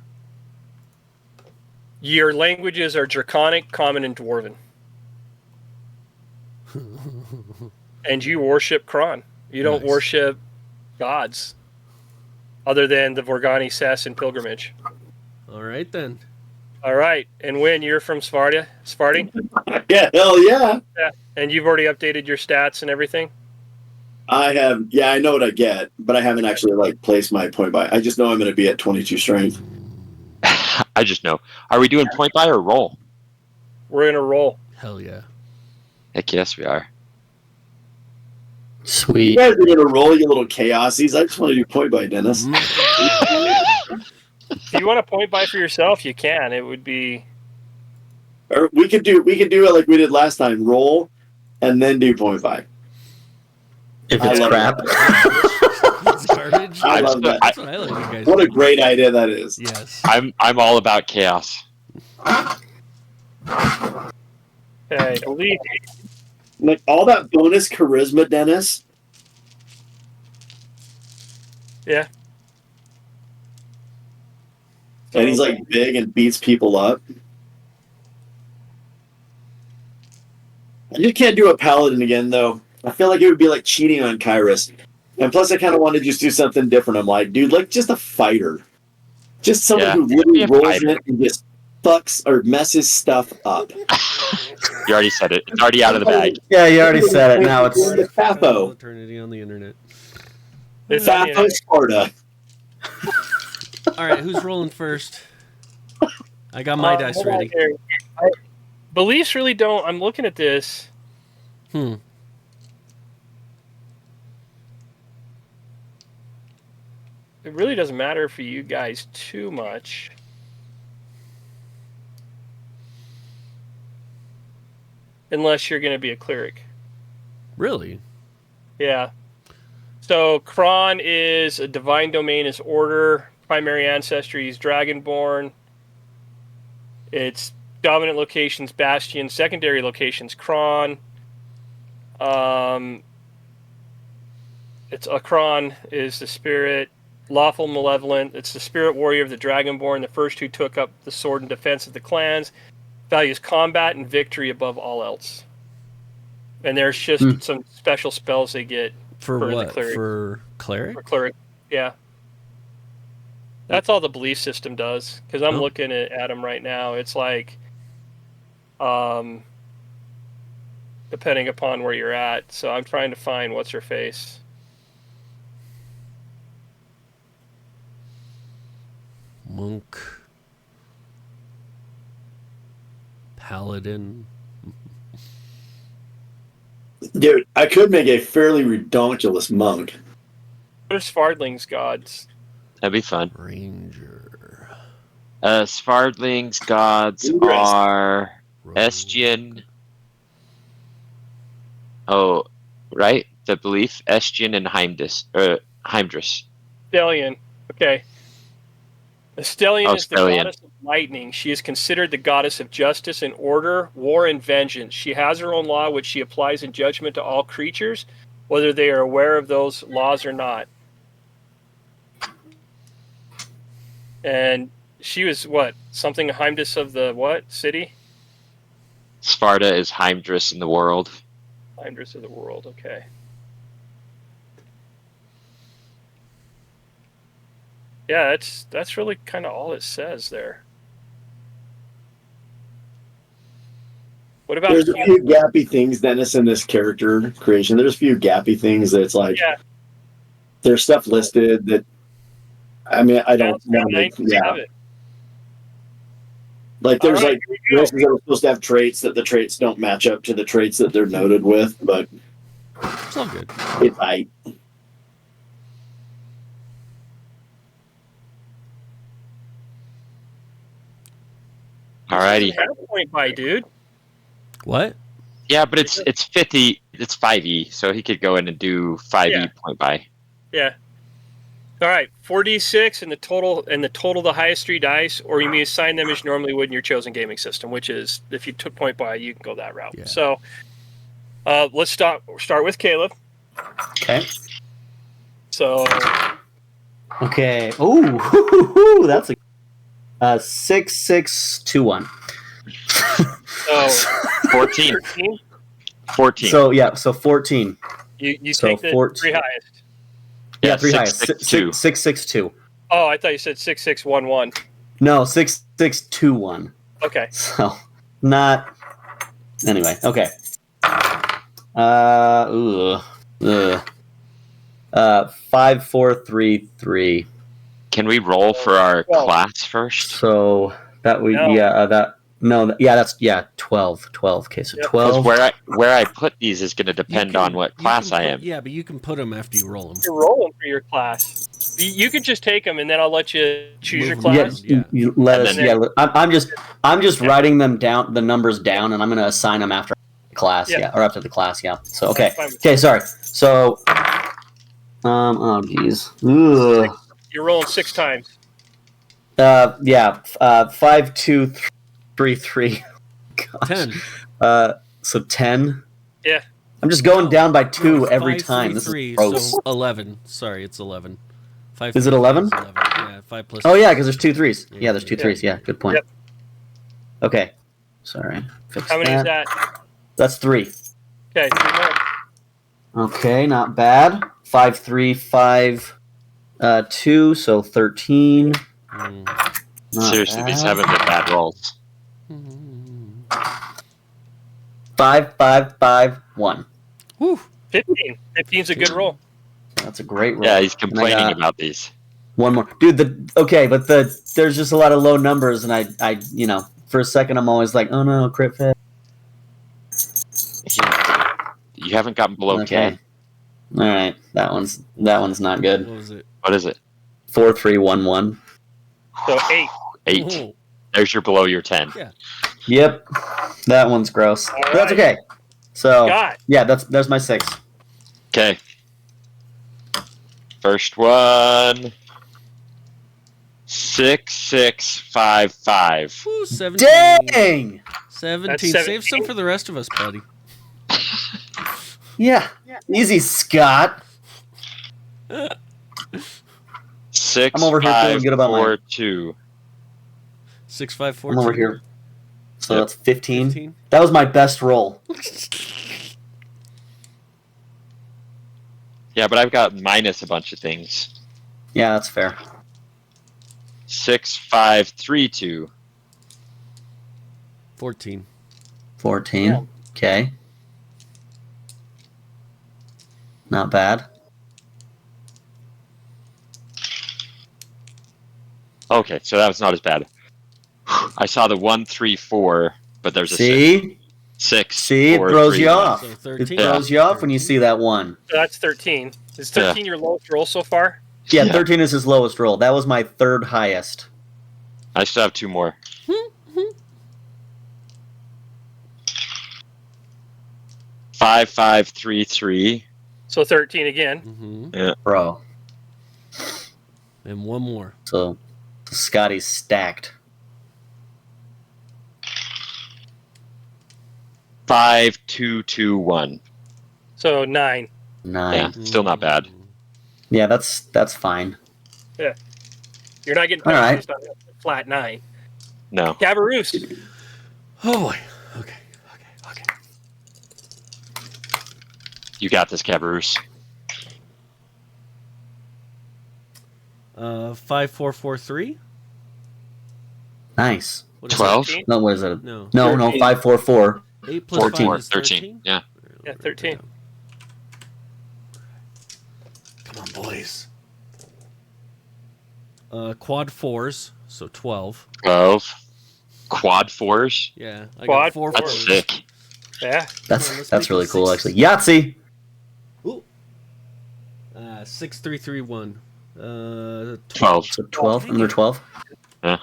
Your languages are Draconic, Common, and Dwarven. And you worship Kron. You don't Nice. worship gods other than the Vorgani, Cess, and Pilgrimage. All right then. All right. And Win, you're from Sparta? Sparting? Yeah, hell yeah. Yeah. And you've already updated your stats and everything? I have. Yeah, I know what I get, but I haven't actually like placed my point by. I just know I'm going to be at 22 strength. I just know. Are we doing point by or roll? We're going to roll. Hell yeah. Heck yes, we are. You Sweet. guys are going to roll, you little chaosies. I just want to do point by, Dennis. If you want to point by for yourself, you can. It would be... Or we could do it like we did last time. Roll, and then do point by. If I it's love crap. It's garbage. I love that. That's what I like you guys. What a do. great idea that is. Yes. I'm all about chaos. Okay. Elite. Like all that bonus charisma, Dennis. Yeah. And he's like big and beats people up. I just can't do a paladin again, though. I feel like it would be like cheating on Kyrus. And plus, I kind of want to just do something different. I'm like, dude, like just a fighter. Just someone Yeah. who really Be a rolls fighter. in and just fucks or messes stuff up. You already said it. It's already out of the bag. Yeah, you already said it. Now it's the Fafo. Eternity on the internet. It's on the Fafo Sparta. All right, who's rolling first? I got my dice hold on ready. here. Beliefs really don't... I'm looking at this. Hmm. It really doesn't matter for you guys too much. Unless you're going to be a cleric. Really? Yeah. So Kron is a divine domain, is order, primary ancestry is dragonborn. Its dominant locations Bastion, secondary locations Kron. It's Akron is the spirit, lawful malevolent. It's the spirit warrior of the dragonborn, the first who took up the sword in defense of the clans. Values combat and victory above all else. And there's just some special spells they get For the what? cleric. For cleric? for cleric. Yeah. That's all the belief system does. Because I'm Oh. looking at them right now. It's like, depending upon where you're at. So I'm trying to find what's her face. Monk. Paladin. Dude, I could make a fairly redonkulous monk. What are Svardling's gods? That'd be fun. Ranger. Svardling's gods are Estian. Oh, right? The belief Estian and Heimdris. Stellian. Okay. Stellian Oh, is the Stellian. goddess of lightning. She is considered the goddess of justice and order, war and vengeance. She has her own law, which she applies in judgment to all creatures, whether they are aware of those laws or not. And she was what? Something Heimdis of the what city? Sparta is Heimdris in the world. Heimdis of the world. Okay. Yeah, that's really kind of all it says there. What about There's a few gappy things, Dennis, in this character creation. There's a few gappy things that it's like, Yeah. there's stuff listed that, I mean, I don't Yeah, want to, nice yeah. of it. Like there's All right, like here we go. races that are supposed to have traits that the traits don't match up to the traits that they're noted with, but It's all good. it's I. Alrighty. Have a point by, dude. What? Yeah, but it's 50. It's 5e, so he could go in and do 5e Yeah. point by. Yeah. All right, 4d6 and the total the highest 3 dice, or you may assign them as you normally would in your chosen gaming system, which is if you took point by, you can go that route. Yeah. So let's start with Caleb. okay. So Okay. Ooh, that's a 6-6-2-1. so 14. 14, 14. So yeah, so 14. you So take the 14. 3 highest. Yeah, Yeah, 3 highest. 6-6-2. 6-6-2. Oh, I thought you said 6611. No, 6621. Okay. So, not. Anyway, okay. Ugh. 5433. Can we roll for our class first? So that we No. 12. Okay, so Yep. 12. Because where I put these is going to depend on what class I am. Yeah, but you can put them after you roll them. You're rolling for your class. You can just take them, and then I'll let you choose your Move 'em class. around. Yeah. You let And us. then- Yeah, I'm just writing them down, the numbers down, and I'm gonna assign them after class. Yeah. Yeah, or after the class. Yeah. So okay. That's fine with Okay, sorry. So, oh geez. Ugh. You're rolling 6 times. 5233. 10. So 10. Yeah. I'm just going down by 2 No, every 5, time. 3, This 3, is gross. so 11. Sorry, it's 11. 5, Is it 3, 11? is 11. Yeah, 5 plus. Oh yeah, because there's 2 threes. Yeah, Yeah, there's 2 yeah. threes. Yeah, good point. Yep. Okay. Sorry. Fix How many is that? That's 3. Okay. 3 more. Okay, not bad. 5, 3, 5, 2, so 13. Mm. Not Seriously, bad. these haven't been bad rolls. 5, 5, 5, 1. Whew. 15. 15's a good roll. That's a great roll. Yeah, he's And I complaining got about these. one more, dude. But there's just a lot of low numbers, and I for a second I'm always like, oh no, crit fail. You haven't gotten below Okay. 10. All right, that one's not good. What was it? What is it? 4, 3, 1, 1. So 8. 8. Oh, There's your below your 10. Yeah. Yep, that one's gross. All But that's right. okay. So God. yeah, there's my 6. Okay. First one. 6655. whew, 17. Dang. 17. That's Save 17. some for the rest of us, buddy. Yeah, easy, Scott. 6 I'm over here feeling good about mine. 4 2. 6, 5, 4, I'm over 2. here. So Yep. that's 15. 15. That was my best roll. Yeah, but I've got minus a bunch of things. Yeah, that's fair. 6532. 14. 14. Yeah. Okay. Not bad. Okay, so that was not as bad. I saw the 134, but there's a See? 6. See, it 4, throws 3, you 1. off. So It 13. throws you off when you see that one. So that's 13. Is 13 your lowest roll so far? Yeah, Yeah. 13 is his lowest roll. That was my 3rd highest. I still have 2 more. Five, 533. So 13 again. Mm-hmm. Bro. And one more. So Scotty's stacked. 5221. So 9. 9. Yeah, still not bad. Yeah, that's fine. You're not getting All right. just on a flat 9. No. Cabaroos. Oh boy. Okay. You got this, Cabaroos. 5443. Nice. What is 12? 13? No, what is it? that? No. No, 544. 8 plus 14. 5 is 13. Yeah. Yeah, 13. Come on, boys. Quad 4s, so 12. 12. Quad 4s. Yeah, I Quad got 4 That's 4s. sick. Yeah. That's Come on, let's that's make really it cool, 6. actually. Yahtzee. Ooh. 6331. 12. So 12. Another 12. Come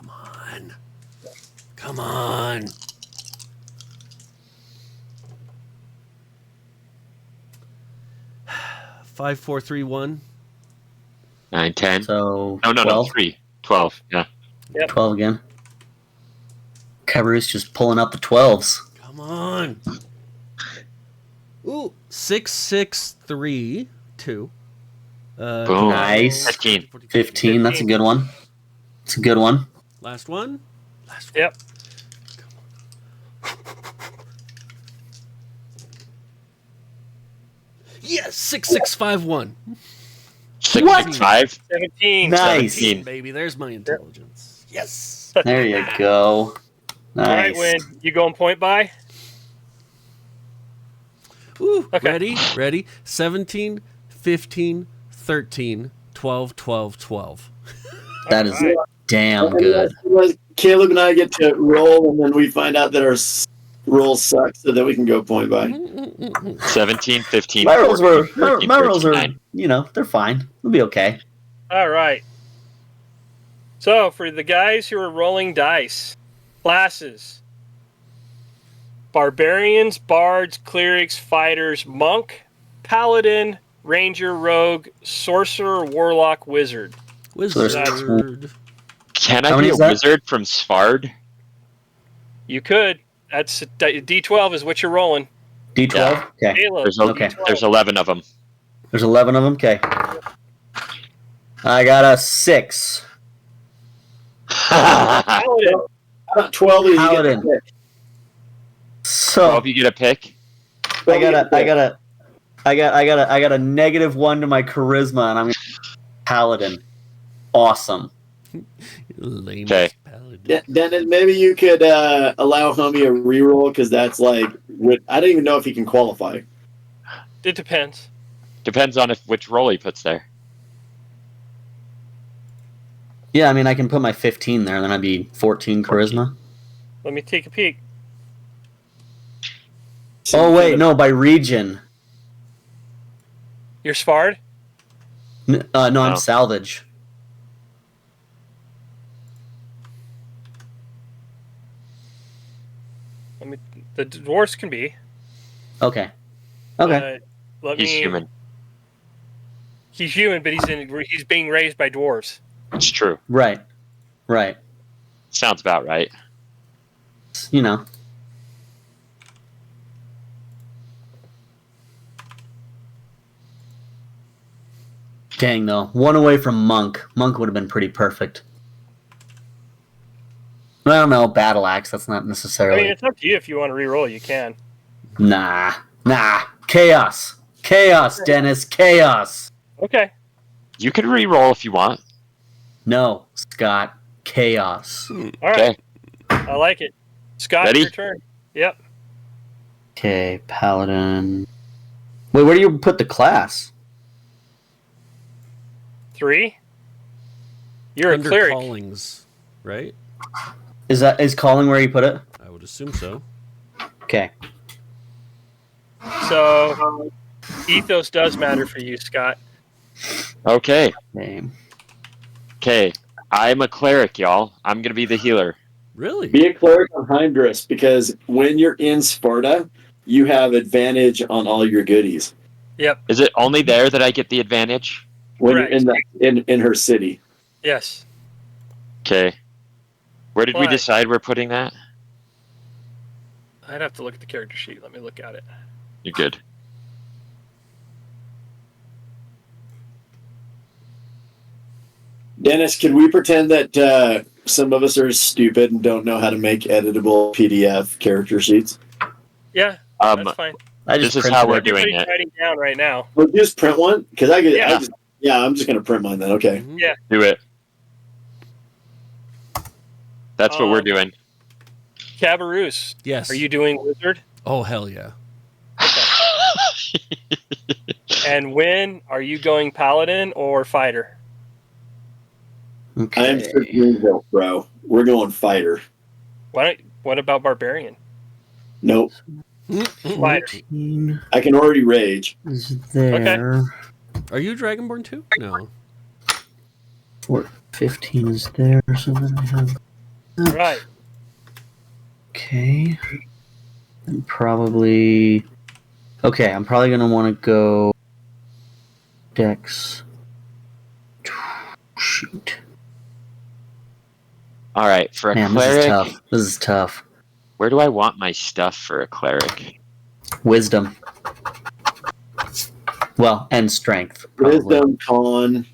on. Come on. Five, 4, 3, 1. 9, 10. So No, 12. 3. 12. Yeah. 12 again. Cabaret's just pulling out the 12s. Come on. Ooh. 6, 6, 3, 2. Boom. Nice. 15. 15. That's a good one. It's a good one. Last one. Last one. Yep. Yes, 6651. 665. 17. Nice. 17. Baby, there's my intelligence. Yes. There you go. Nice. All right, Win, you going point by? Ooh, Okay. ready? 17, 15, 13, 12, 12, 12. That is All right. damn good. Caleb and I get to roll, and then we find out that our rolls suck, so that we can go point by. 17, 15, My rolls 14, were 13, my rolls 13, are 9. they're fine. We'll be okay. All right. So for the guys who are rolling dice, classes: barbarians, bards, clerics, fighters, monk, paladin, ranger, rogue, sorcerer, warlock, wizard. Wizard. Can How I many be a is that? wizard from Svard? You could. That's D12 is what you're rolling. D12. Yeah. Okay. Caleb, Okay. There's 11 of them. There's 11 of them. Okay. I got a 6. paladin. 12 is you get Paladin. to pick. So 12, you get a pick. I got a -1 to my charisma, and I'm paladin. Awesome. Lame Okay. paladin. Dennis, maybe you could allow homie a reroll, because that's like, I don't even know if he can qualify. It depends. Depends on which roll he puts there. Yeah, I mean I can put my 15 there, then I'd be 14 charisma. Let me take a peek. Oh wait, no, by region. You're Svard? No, No. I'm salvage. The dwarves can be. Okay. Okay. Let He's me. human. He's human, but he's being raised by dwarves. It's true. Right. Right. Sounds about right. You know. Dang though, 1 away from monk. Monk would have been pretty perfect. I don't know, battle axe. That's not I necessarily. mean, it's up to you if you want to re-roll. You can. Nah. Chaos, Dennis. Chaos. Okay. You can re-roll if you want. No, Scott. Chaos. All right. Okay. I like it. Scott, Ready? your turn. Yep. Okay, paladin. Wait, where do you put the class? 3. You're Under a cleric. callings, right? Is calling where you put it? I would assume so. Okay. So ethos does matter for you, Scott. Okay. Name. Okay. I'm a cleric, y'all. I'm going to be the healer. Really? Be a cleric on Heimdris, because when you're in Sparta, you have advantage on all your goodies. Yep. Is it only there that I get the advantage? When Correct. you're in her city. Yes. Okay. Where did we But- decide we're putting that? I'd have to look at the character sheet. Let me look at it. You're good. Dennis, can we pretend that some of us are stupid and don't know how to make editable PDF character sheets? Yeah, Um, that's fine. I just This is printed how we're it. doing Everybody's it. writing down right now. We'll just print one? Because Yeah. I'm just going to print mine then. Okay. Mhm. Yeah. Do it. That's what we're Um, doing. Cabaroos, Yes. are you doing wizard? Oh, hell yeah. And Win, are you going paladin or fighter? I'm Okay. for Greenville, bro. We're going fighter. What about barbarian? Nope. Fighter. 14 I can already rage. is there. Are you Dragonborn too? No. 15 is there. So then I have. All right. Okay. And probably. Okay, I'm probably gonna want to go. Dex. Shoot. All right. For a Man, this cleric, is tough. This is tough. where do I want my stuff for a cleric? Wisdom. Well, and strength. Probably. Wisdom, con.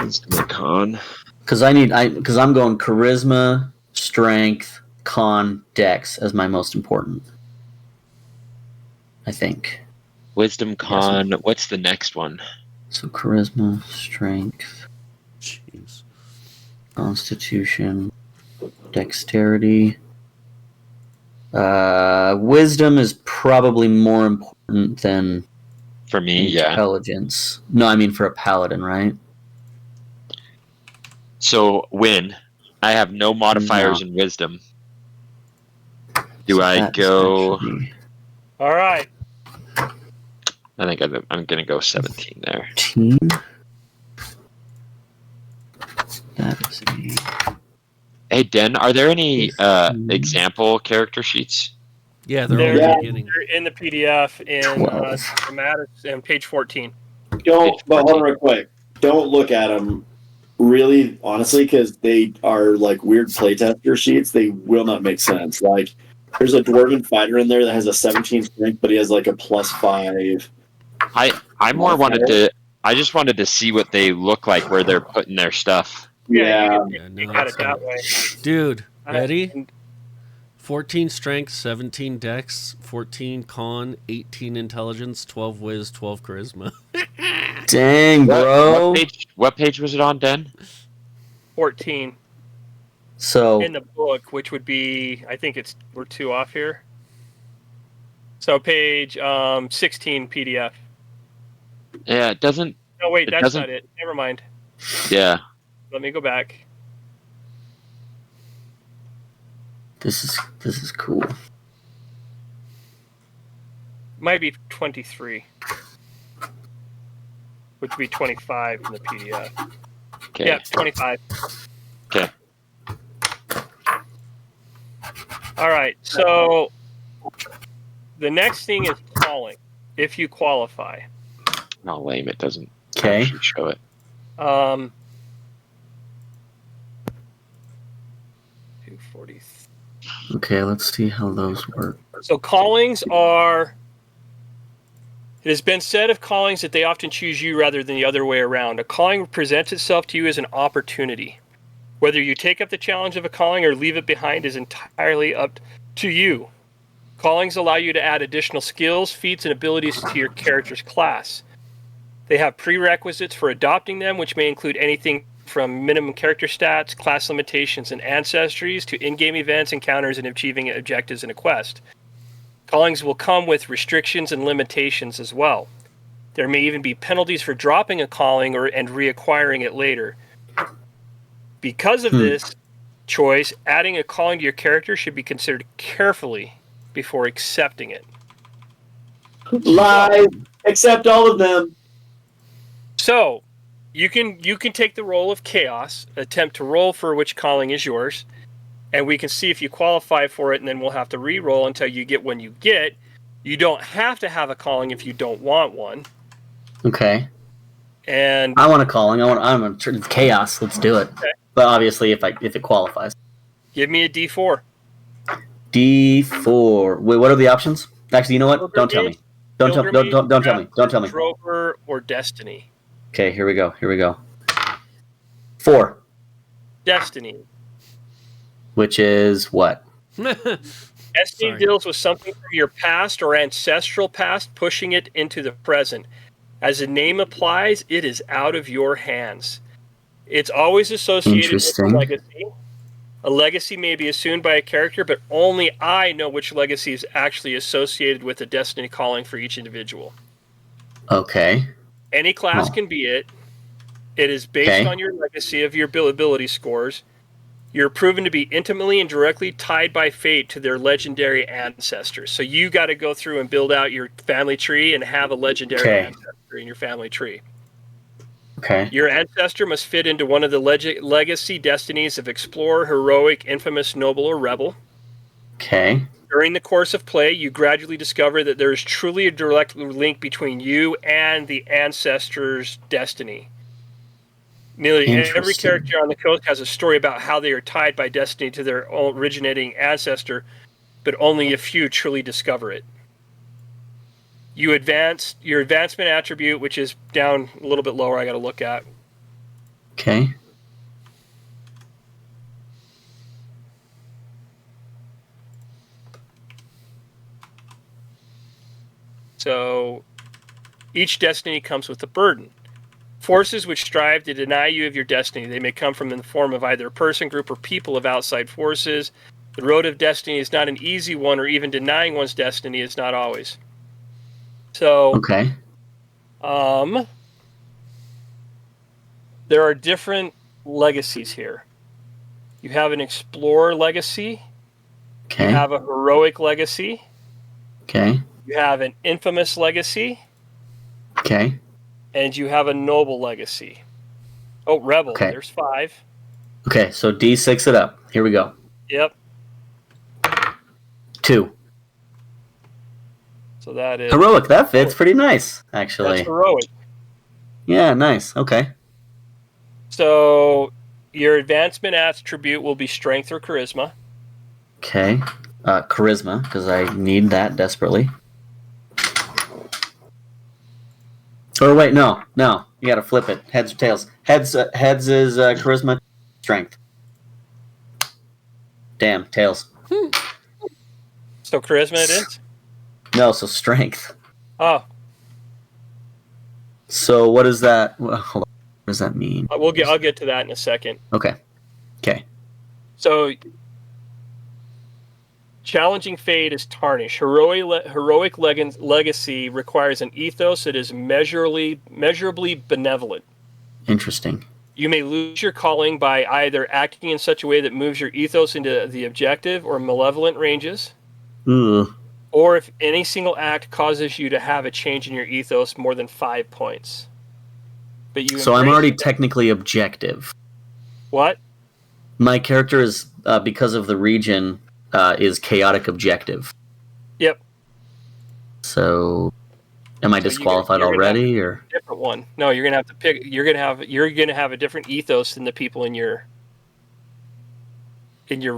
Wisdom and con. Because I'm going charisma, strength, con, dex as my most important. I think. Wisdom, con. What's the next one? So charisma, strength. Jeez. Constitution, dexterity. Wisdom is probably more important than For me, yeah. intelligence. No, I mean for a paladin, right? So win. I have no modifiers in wisdom. Do So I that go? actually All right. I think I'm gonna go 17 there. 15. That is a Hey Den, are there any 15. example character sheets? Yeah, they're They're, all in Yeah. the beginning. they're in the PDF in 12. Dramatis and page 14. Don't, but hold on real quick. Don't look at them really honestly because they are like weird playtester sheets. They will not make sense. Like, there's a dwarven fighter in there that has a 17 strength, but he has like a +5. I more wanted to. I just wanted to see what they look like where they're putting their stuff. Yeah. You Yeah, can no, look at it's it that not. way. Dude, ready? And 14 strength, 17 dex, 14 con, 18 intelligence, 12 whiz, 12 charisma. Dang, bro. What page was it on, Den? 14 So in the book, which would be, I think we're 2 off here. So page 16 PDF. Yeah, it doesn't. No, wait, It that's doesn't- not it. Never mind. Yeah. Let me go back. this is cool. Might be 23, which would be 25 in the PDF. Okay. Yeah, 25. Okay. All right, so the next thing is calling, if you qualify. Oh, lame. It doesn't Okay. actually show it. 240. Okay, let's see how those work. So callings are. It has been said of callings that they often choose you rather than the other way around. A calling presents itself to you as an opportunity. Whether you take up the challenge of a calling or leave it behind is entirely up to you. Callings allow you to add additional skills, feats, and abilities to your character's class. They have prerequisites for adopting them, which may include anything from minimum character stats, class limitations, and ancestries to in-game events, encounters, and achieving objectives in a quest. Callings will come with restrictions and limitations as well. There may even be penalties for dropping a calling and reacquiring it later. Because of this choice, adding a calling to your character should be considered carefully before accepting it. Live. Accept all of them. So, you can take the role of chaos, attempt to roll for which calling is yours, and we can see if you qualify for it, and then we'll have to re-roll until you get one you get. You don't have to have a calling if you don't want one. Okay. And I want a calling. I'm a chaos. Let's do it. Okay. But obviously, if it qualifies. give me a D4. D4. Wait, what are the options? Actually, you know what? Don't tell me. Don't tell me. Don't tell me. Don't tell me. Drover or Destiny. Okay, here we go. 4, Destiny. which is what? Destiny Sorry. deals with something from your past or ancestral past, pushing it into the present. As the name applies, it is out of your hands. It's always associated with a Interesting. legacy. A legacy may be assumed by a character, but only I know which legacy is actually associated with a destiny calling for each individual. Okay. Any class Oh. can be it. It is based Okay. on your legacy of your ability scores. You're proven to be intimately and directly tied by fate to their legendary ancestors. So you got to go through and build out your family tree and have a legendary Okay. ancestor in your family tree. Okay. Your ancestor must fit into one of the legacy destinies of explorer, heroic, infamous, noble, or rebel. Okay. During the course of play, you gradually discover that there is truly a direct link between you and the ancestor's destiny. Nearly every Interesting. character on the coast has a story about how they are tied by destiny to their own originating ancestor, but only a few truly discover it. You advance your advancement attribute, which is down a little bit lower. I got to look at. Okay. So each destiny comes with a burden. Forces which strive to deny you of your destiny. They may come from in the form of either a person, group, or people of outside forces. The road of destiny is not an easy one, or even denying one's destiny is not always. So, Okay. there are different legacies here. You have an explorer legacy. Okay. You have a heroic legacy. Okay. You have an infamous legacy. Okay. And you have a noble legacy. Oh, rebel. Okay. There's 5. Okay, so D6 it up. Here we go. Yep. 2. So that is Heroic. That fits pretty nice, actually. that's heroic. Yeah, nice. Okay. So your advancement attribute will be strength or charisma. Okay. Charisma, because I need that desperately. Or wait, no. You gotta flip it. Heads or tails. Heads is charisma, strength. Damn, tails. So charisma it is? No, so strength. Oh, So what is that? Well, hold on. What does that mean? I'll get to that in a second. Okay. So challenging fate is tarnish. Heroic legacy requires an ethos that is measurably benevolent. Interesting. You may lose your calling by either acting in such a way that moves your ethos into the objective or malevolent ranges, Ugh. or if any single act causes you to have a change in your ethos more than 5 points. But you So I'm embrace already it. technically objective. What? My character is, because of the region, is chaotic objective. Yep. So, am I So disqualified you're gonna already, or? Different one. No, you're gonna have to pick. You're gonna have a different ethos than the people in your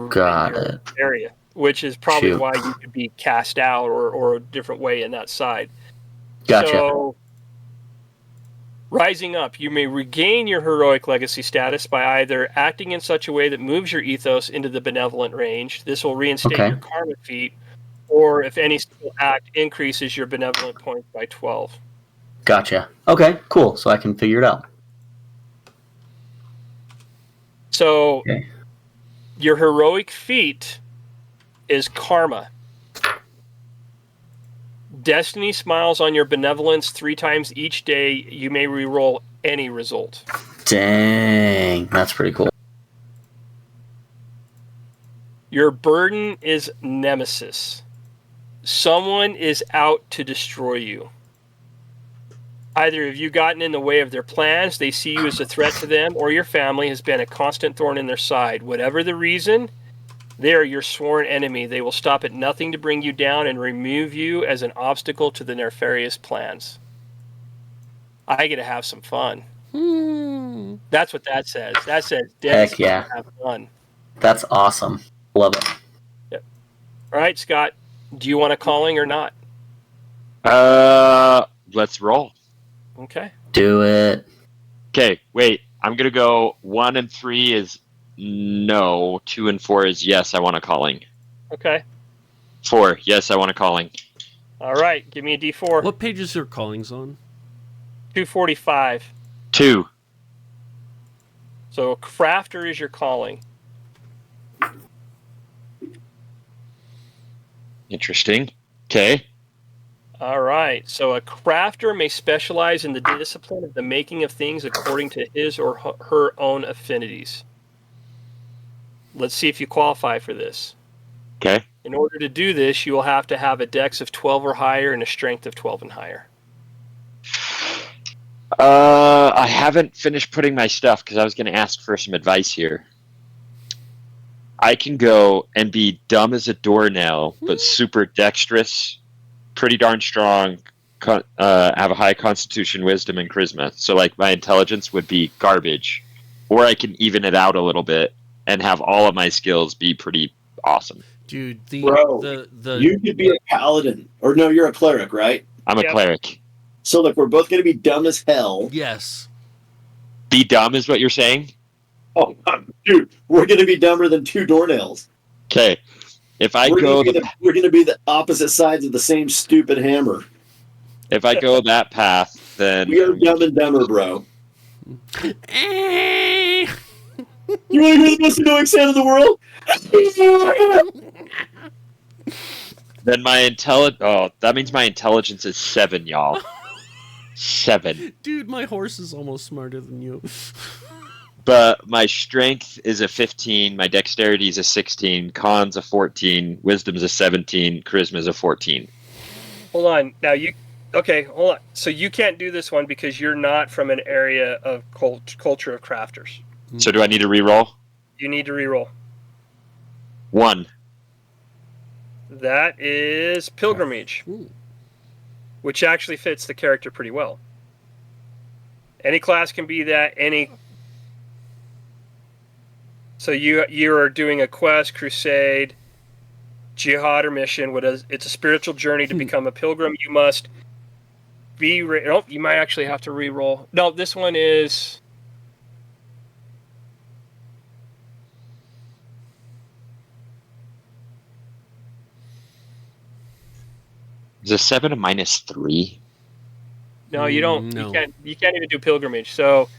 Got it. area, which is probably Shoot. why you could be cast out or a different way in that side. Gotcha. So, rising up, you may regain your heroic legacy status by either acting in such a way that moves your ethos into the benevolent range. This will reinstate Okay. your karma feat, or if any single act increases your benevolent points by 12. Gotcha. Okay, cool. So I can figure it out. So, Okay. your heroic feat is karma. Destiny smiles on your benevolence 3 times each day. You may reroll any result. Dang, that's pretty cool. Your burden is nemesis. Someone is out to destroy you. Either have you gotten in the way of their plans, they see you as a threat to them, or your family has been a constant thorn in their side. Whatever the reason, they are your sworn enemy. They will stop at nothing to bring you down and remove you as an obstacle to the nefarious plans. I get to have some fun. That's what that says. That says, Dennis, Heck yeah. have fun. That's awesome. Love it. All right, Scott, do you want a calling or not? Let's roll. Okay. Do it. Okay, wait. I'm gonna go 1 and 3 is no. 2 and 4 is yes. I want a calling. Okay. 4, yes. I want a calling. All right. Give me a D4. What pages are callings on? 245. 2. So crafter is your calling. Interesting. Okay. All right. So a crafter may specialize in the discipline of the making of things according to his or her own affinities. Let's see if you qualify for this. Okay. In order to do this, you will have to have a dex of 12 or higher and a strength of 12 and higher. I haven't finished putting my stuff because I was going to ask for some advice here. I can go and be dumb as a doornail, but super dexterous, pretty darn strong, have a high constitution, wisdom, and charisma. So, like, my intelligence would be garbage. Or I can even it out a little bit and have all of my skills be pretty awesome. Dude, Bro, you could be a paladin. Or no, you're a cleric, right? I'm a Yep. cleric. So, look, we're both going to be dumb as hell. yes. Be dumb is what you're saying? Oh, dude, we're going to be dumber than 2 doornails. Okay. If I We're go going to be the opposite sides of the same stupid hammer. if I go that path, then We are dumb and dumber, bro. Eh. You want to be the most annoying sound in the world? Then that means my intelligence is 7, y'all. 7. Dude, my horse is almost smarter than you. But my strength is a 15, my dexterity is a 16, con's a 14, wisdom's a 17, charisma's a 14. Hold on. Now hold on. So you can't do this one because you're not from an area of culture of crafters. So do I need to reroll? You need to reroll. 1. That is pilgrimage, which actually fits the character pretty well. Any class can be that. So you are doing a quest, crusade, jihad, or mission. It's a spiritual journey to become a pilgrim. You must be. You might actually have to re-roll. No, this one is. Is a 7 a -3? No, you don't. No. You can't even do pilgrimage. So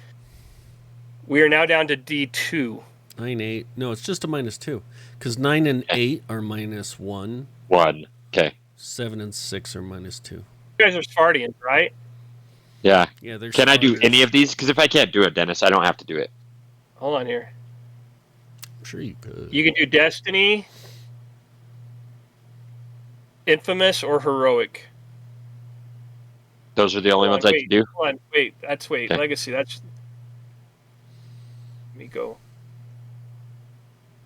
we are now down to D2. 9, 8. No, it's just a -2. Because 9 and 8 are -1. 1. Okay. 7 and 6 are -2. You guys are Spartians, right? Yeah. Yeah, there's. Can I do any of these? Because if I can't do it, Dennis, I don't have to do it. Hold on here. I'm sure you could. You can do Destiny, Infamous, or Heroic. Those are the only ones I can do? Hold on, wait. Okay. Legacy, Let me go.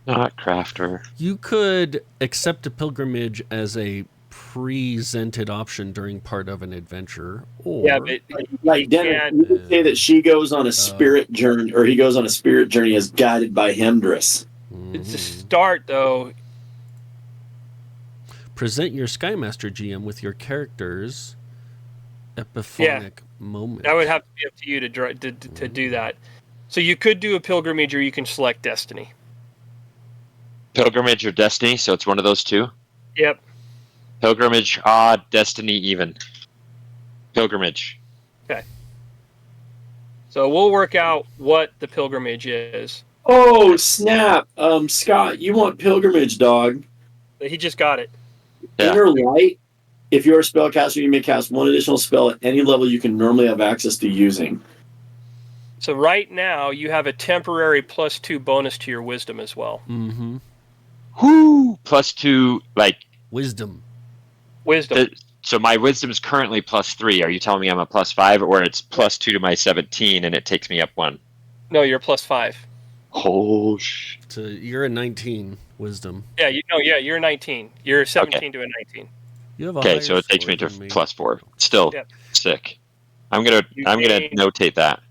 Not crafter. You could accept a pilgrimage as a presented option during part of an adventure, or Yeah, but Like Dennis, you could say that she goes on a spirit journey, or he goes on a spirit journey as guided by Hemdris. it's a start, though. present your Skymaster GM with your character's epiphonic moment. That would have to be up to you to do that. So you could do a pilgrimage, or you can select Destiny. Pilgrimage or Destiny, so it's one of those two? Yep. Pilgrimage, odd, Destiny, even. Pilgrimage. Okay. So we'll work out what the pilgrimage is. Oh, snap. Scott, you want pilgrimage, dog. He just got it. Yeah. Inner light. If you're a spellcaster, you may cast one additional spell at any level you can normally have access to using. So right now, you have a temporary +2 bonus to your wisdom as well. Mm-hmm. Whoo! +2, like... Wisdom. Wisdom. So my wisdom is currently +3. Are you telling me I'm a +5, or it's +2 to my 17 and it takes me up 1? No, you're +5. Oh, So you're a 19 wisdom. Yeah, you're 19. You're 17 to a 19. You have a okay, higher so it takes score me to than +4. Still Yep. sick. I'm gonna notate that.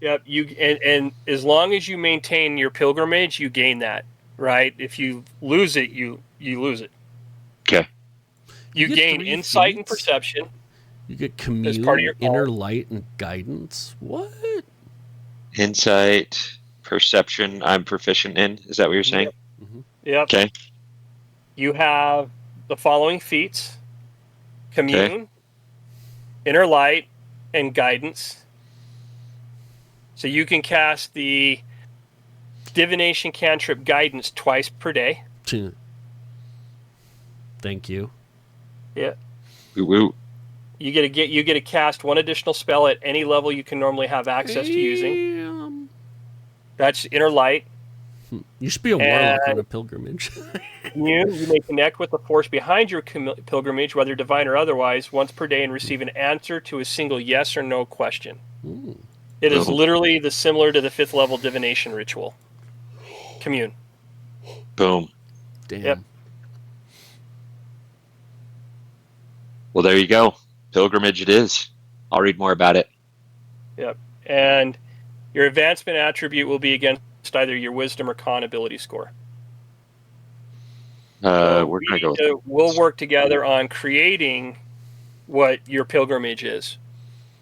Yep. And as long as you maintain your pilgrimage, you gain that. Right? If you lose it, you lose it. Okay. You get gain 3 insight and feats? perception. You get commune, part of your inner call. light, and guidance. What? Insight, perception, I'm proficient in. Is that what you're saying? Yep. Okay. You have the following feats: commune, inner light, and guidance. So you can cast the divination cantrip guidance twice per day. Thank you. Yeah. Woo woo. You get to cast one additional spell at any level you can normally have access to using. Damn. That's inner light. You should be a warlock on a pilgrimage. You may connect with the force behind your pilgrimage, whether divine or otherwise, once per day and receive an answer to a single yes or no question. Ooh. It is Oh. literally similar to the 5th level divination ritual. Commune. Boom. Damn. Yep. Well, there you go. Pilgrimage it is. I'll read more about it. Yep. And your advancement attribute will be against either your wisdom or con ability score. We're gonna go with We'll work together on creating what your pilgrimage is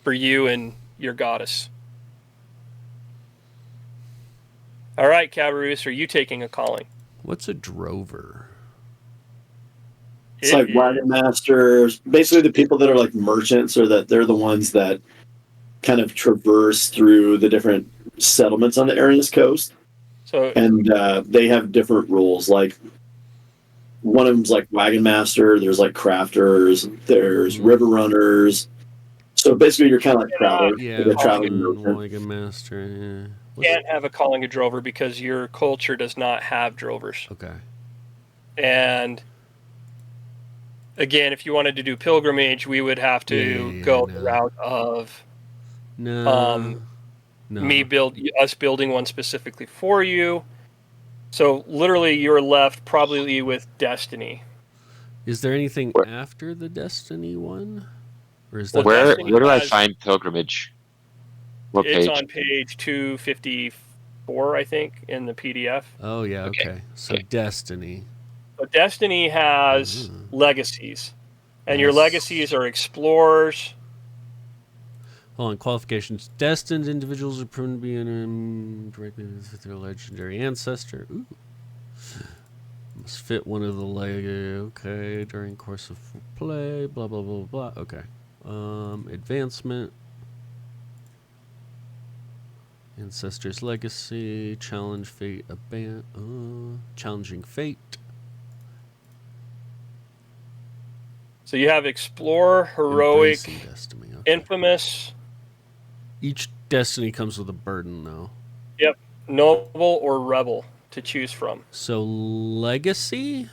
for you and your goddess. All right, Cabarrus, are you taking a calling? What's a drover? It's like wagon masters, basically the people that are like merchants, or that they're the ones that kind of traverse through the different settlements on the Aranis coast. So And they have different rules. Like one of them's like wagon master. There's like crafters. There's river runners. So basically, you're kind of like travelers. Yeah, like a traveling wagon, merchant. wagon master. Yeah. can't have a calling a drover because your culture does not have drovers. Okay. And again, if you wanted to do pilgrimage, we would have to go the route of No. us building one specifically for you. So literally, you're left probably with Destiny. Is there anything after the Destiny one? Or is Well, that Where Destiny do I has- find pilgrimage? What It's page? on page 254, I think, in the PDF. Oh yeah, okay. So Destiny. But Destiny has legacies, and your Yes. legacies are explorers. Hold on, qualifications. Destined individuals are proven to be in directly with their legendary ancestor. Ooh. Must fit one of the okay, during course of play, blah blah blah blah. Okay. Advancement. Ancestor's legacy, challenge fate, challenging fate. So you have explorer, heroic, Embracing destiny. Okay. infamous, Each destiny comes with a burden, though. noble, or rebel to choose from. So legacy.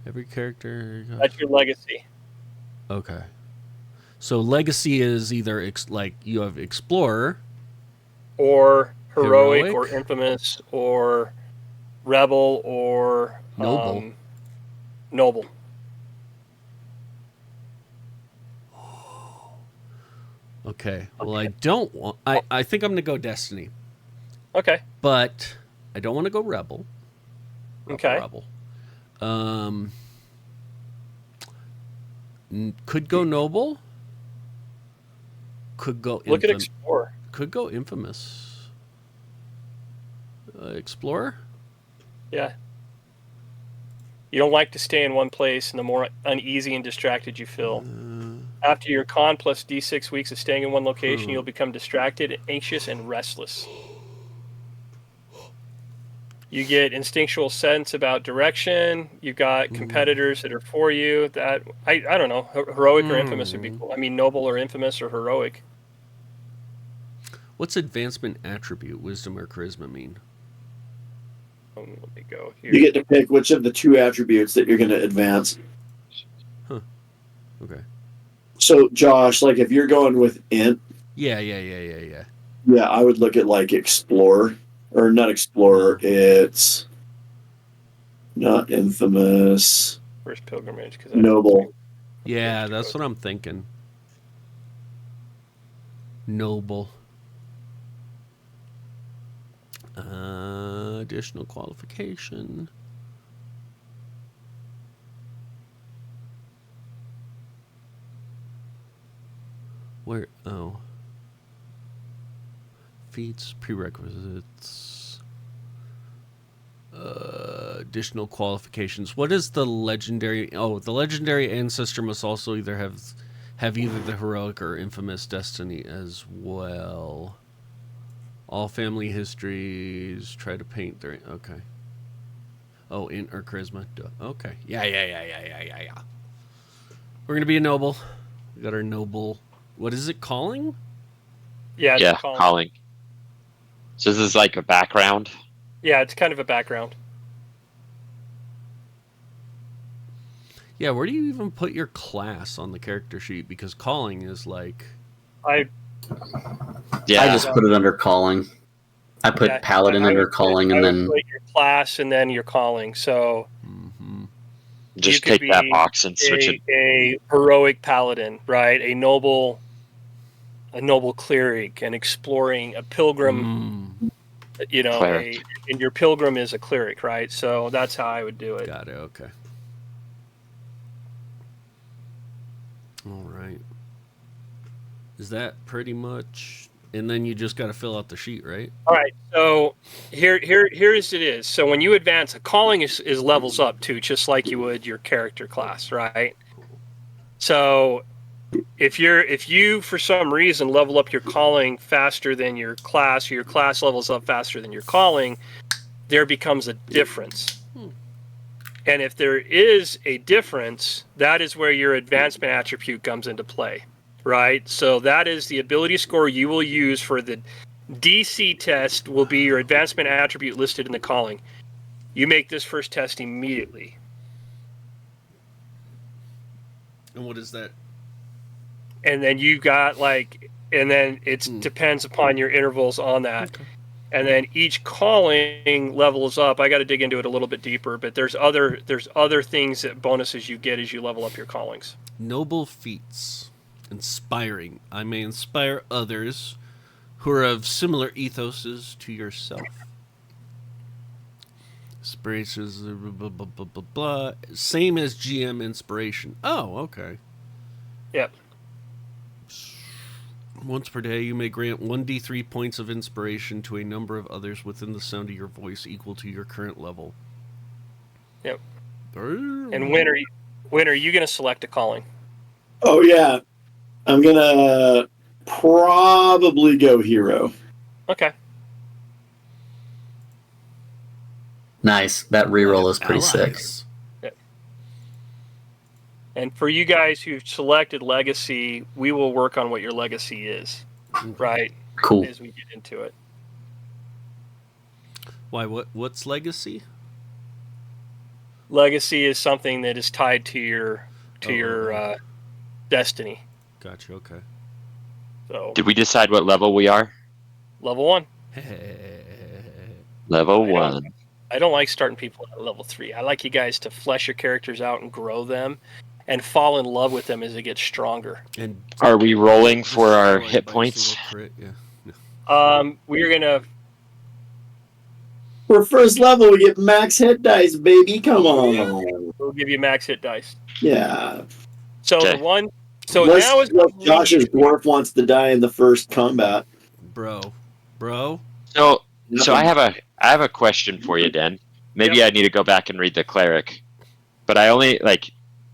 Every character. That's your legacy. Okay. So legacy is either like you have explorer. Or heroic, Heroic? or infamous, or rebel, or Noble. Noble. Okay. Well, I don't want. I think I'm gonna go destiny, Okay. but I don't want to go rebel. Okay. Rebel. Could go noble. Could go. Look at explorer. Could go infamous. Explorer. Yeah. You don't like to stay in one place, and the more uneasy and distracted you feel. After your con plus D6 weeks of staying in one location, you'll become distracted, anxious, and restless. You get instinctual sense about direction. You've got competitors that are for you. That I don't know, heroic or infamous would be cool. I mean, noble or infamous or heroic. What's advancement attribute? Wisdom or charisma mean? Let me go here. You get to pick which of the two attributes that you're going to advance. Okay. So, Josh, like if you're going with int, Yeah. yeah, I would look at like explorer, or not explorer. It's not infamous. First pilgrimage, because Noble. Yeah, that's what I'm thinking. Noble. Additional qualification. Where? Oh. Feats, prerequisites. Additional qualifications. What is the legendary? Oh, the legendary ancestor must also either have either the heroic or infamous destiny as well. All family histories try to paint their okay. Oh, int or charisma. Duh. Okay. Yeah. We're gonna be a noble. We got our noble. What is it? Calling? Yeah, it's Yeah, a column. calling. So this is like a background. Yeah, it's kind of a background. Yeah. Where do you even put your class on the character sheet? Because calling is like. Yeah, I just put it under calling. I put Yeah, paladin I under would calling, put- and I would then put your class and then your calling. So just you could take that be box and switch it. a heroic paladin, right? A noble cleric, and exploring a pilgrim. You know, Cleric. and your pilgrim is a cleric, right? So that's how I would do it. Got it. Okay. All right. Is that pretty much? And then you just got to fill out the sheet, right? All right. So here's it is. So when you advance, a calling is levels up too, just like you would your character class, right? So If you for some reason level up your calling faster than your class, or your class levels up faster than your calling, there becomes a difference. And if there is a difference, that is where your advancement attribute comes into play, right? So that is the ability score you will use for the DC test will be your advancement attribute listed in the calling. You make this first test immediately. And what is that? And then you got and then it depends upon your intervals on that. Okay. And then each calling levels up. I got to dig into it a little bit deeper, but there's other things that bonuses you get as you level up your callings. Noble feats. Inspiring. I may inspire others who are of similar ethoses to yourself. Inspirations, blah, blah, blah, blah, blah. Same as GM inspiration. Oh, okay. Yep. Once per day, you may grant 1d3 points of inspiration to a number of others within the sound of your voice equal to your current level. Yep. And when are you going to select a calling? Oh, yeah. I'm going to probably go hero. Okay. Nice. That reroll is pretty sick. And for you guys who've selected legacy, we will work on what your legacy is, right? Cool. As we get into it. Why? What's legacy? Legacy is something that is tied to your destiny. Gotcha. Okay. So Did we decide what level we are? level 1. Level 1. I don't like starting people at level 3. I like you guys to flesh your characters out and grow them, and fall in love with them as they get stronger. And Are we rolling for our hit points? Crit? Yeah. We're gonna. For first level, we get max hit dice, baby. Come on. We'll give you max hit dice. Yeah. So Okay. the one. So Unless now is Josh's dwarf wants to die in the first combat. Bro. So Nothing. I have a question for you, Den. Maybe I need to go back and read the cleric, but I don't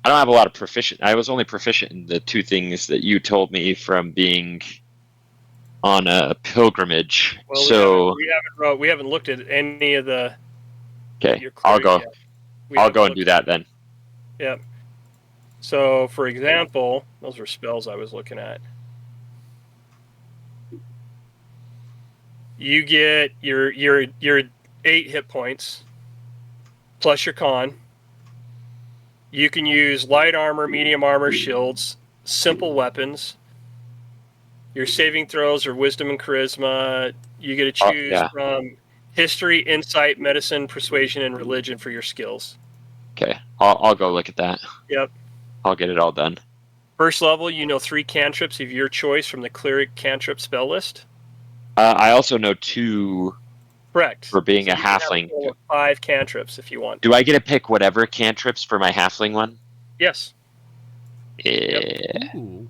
have a lot of proficient. I was only proficient in the 2 things that you told me from being on a pilgrimage. Well, so we haven't looked at any of the. okay, your I'll cleric go. yet. We I'll haven't go and looked do that then. Yep. So, for example, those were spells I was looking at. You get your 8 hit points plus your con. You can use light armor, medium armor, shields, simple weapons. Your saving throws are wisdom and charisma. You get to choose from history, insight, medicine, persuasion, and religion for your skills. Okay, I'll go look at that. Yep. I'll get it all done. First level, 3 cantrips of your choice from the cleric cantrip spell list. I also know 2 Correct. for being a you can have halfling. a total of 5 cantrips if you want. Do I get to pick whatever cantrips for my halfling one? Yes. Yeah. Ooh.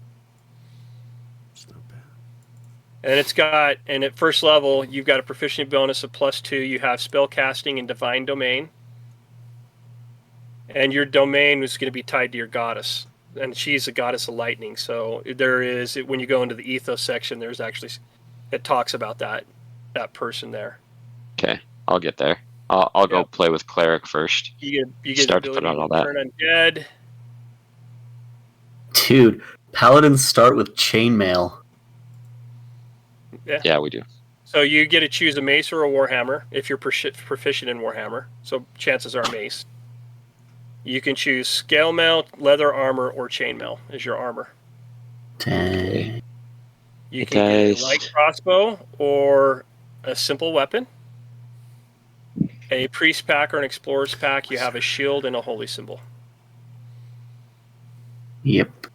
It's not bad. And at first level, you've got a proficiency bonus of +2. You have spell casting and divine domain. And your domain is going to be tied to your goddess. And she's a goddess of lightning. So there is, when you go into the ethos section, there's actually, it talks about that person there. Okay, I'll get there. I'll go play with cleric first. You get Start the to put ability on all to that. turn undead. Dude, paladins start with chainmail. Yeah, we do. So you get to choose a mace or a warhammer if you're proficient in warhammer. So chances are mace. You can choose scale mail, leather armor, or chainmail as your armor. Dang. You can get Guys. a light crossbow or a simple weapon. A priest pack or an explorer's pack, you have a shield and a holy symbol. Yep.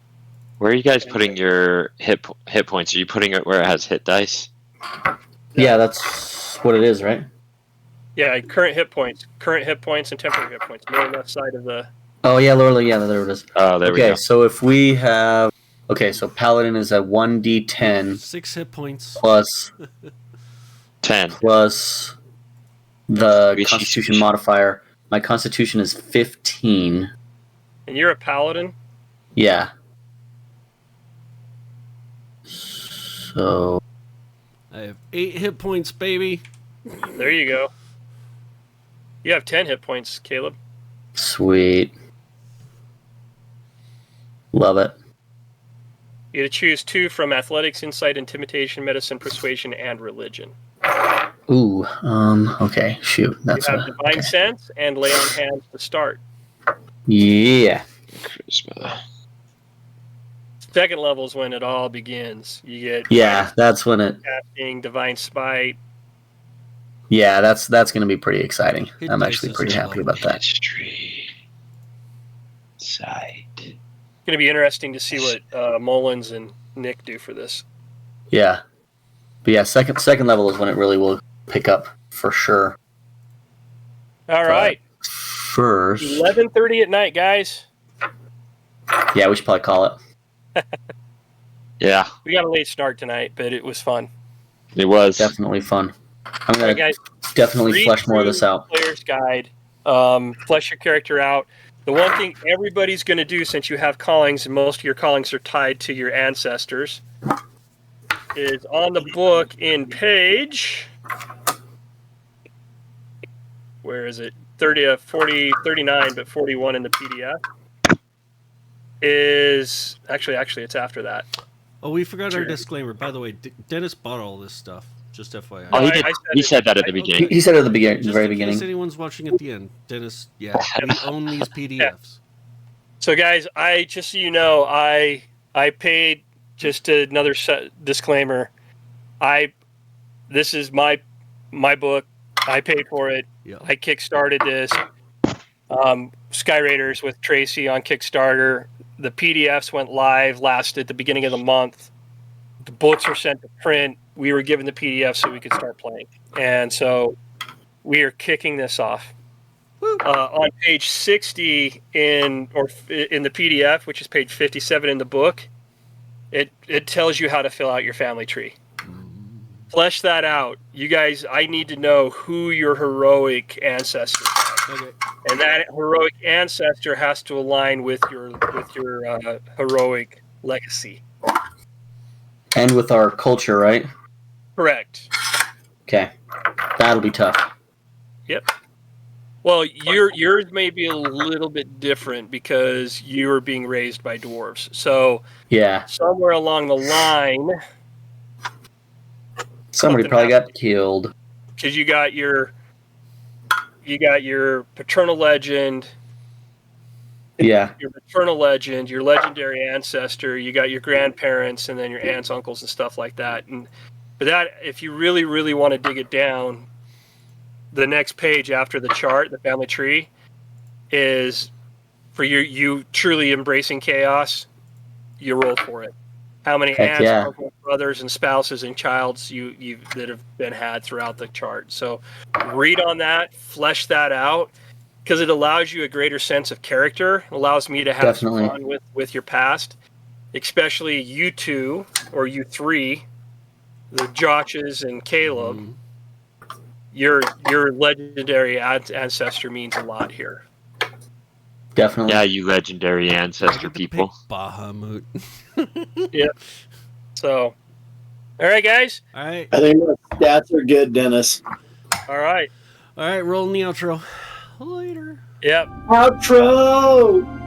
Where are you guys putting your hit points? Are you putting it where it has hit dice? Yeah, that's what it is, right? Yeah, current hit points and temporary hit points. More left side of the. Oh, yeah, Lorla, yeah, there it is. Oh, there we Okay, go. so if we have... Okay, so paladin is at 1d10 6 hit points. plus 10. plus the Squishy, constitution squishy. modifier. My constitution is 15. And you're a paladin. Yeah. So I have 8 hit points, baby. There you go. You have 10 hit points, Caleb. sweet. Love it. You had to choose 2 from athletics, insight, intimidation, medicine, persuasion, and religion. Ooh, okay, shoot. You That's have divine sense and lay on hands to start. Yeah. Charisma. Second level is when it all begins. You get Yeah, that's when it. casting, divine spite. Yeah, that's going to be pretty exciting. Hit I'm dice actually is pretty a happy level. about that. History. Sight. It's going to be interesting to see what Mullins and Nick do for this. Yeah, but yeah, second level is when it really will pick up for sure. All right, First, 11:30 at night, guys. yeah, we should probably call it. Yeah, We got a late start tonight, but it was fun. it was. Definitely fun. I'm All right, gonna guys, definitely read flesh more of this through out. the Player's Guide. Flesh your character out. The one thing everybody's going to do, since you have callings, and most of your callings are tied to your ancestors, is on the book in page. Where is it? 40, 39, but 41 in the PDF. Is actually it's after that. Oh, we forgot our Sure. disclaimer. By the way, Dennis bought all this stuff. Just FYI. Oh, he I did. said He it. said that at the I- beginning. He said at the beginning, the Just very in case beginning. anyone's watching at the end, Dennis. Yeah, we own these PDFs. So, guys, just so you know, I paid. Just another disclaimer. This is my book. I paid for it. Yeah. I kickstarted this. Skyraiders with Tracy on Kickstarter. The PDFs went live at the beginning of the month. The books were sent to print. We were given the PDF so we could start playing. And so we are kicking this off. On page 60 in the PDF, which is page 57 in the book, it tells you how to fill out your family tree. Flesh that out. You guys, I need to know who your heroic ancestors are. Okay. And that heroic ancestor has to align with your heroic legacy. And with our culture, right? Correct. Okay, that'll be tough. Yep. Well, yours may be a little bit different because you are being raised by dwarves. So Yeah, somewhere along the line, somebody Something probably got killed. because you got your paternal legend, Yeah, your maternal legend, your legendary ancestor, you got your grandparents, and then your aunts, uncles, and stuff like that. But that, if you really, really want to dig it down, the next page after the chart, the family tree, is for you truly embracing chaos. You roll for it. How many Heck aunts, yeah. uncles, brothers, and spouses and childs you that have been had throughout the chart. So read on that, flesh that out, because it allows you a greater sense of character. It allows me to have Definitely. some fun with your past, especially you two or you three, the Jotches and Caleb. Mhm. Your legendary ancestor means a lot here. definitely. Yeah, you legendary I ancestor get to pick people. Bahamut. So, all right, guys. All right. I think the stats are good, Dennis. All right. All right, rolling the outro. Later. Yep. Outro.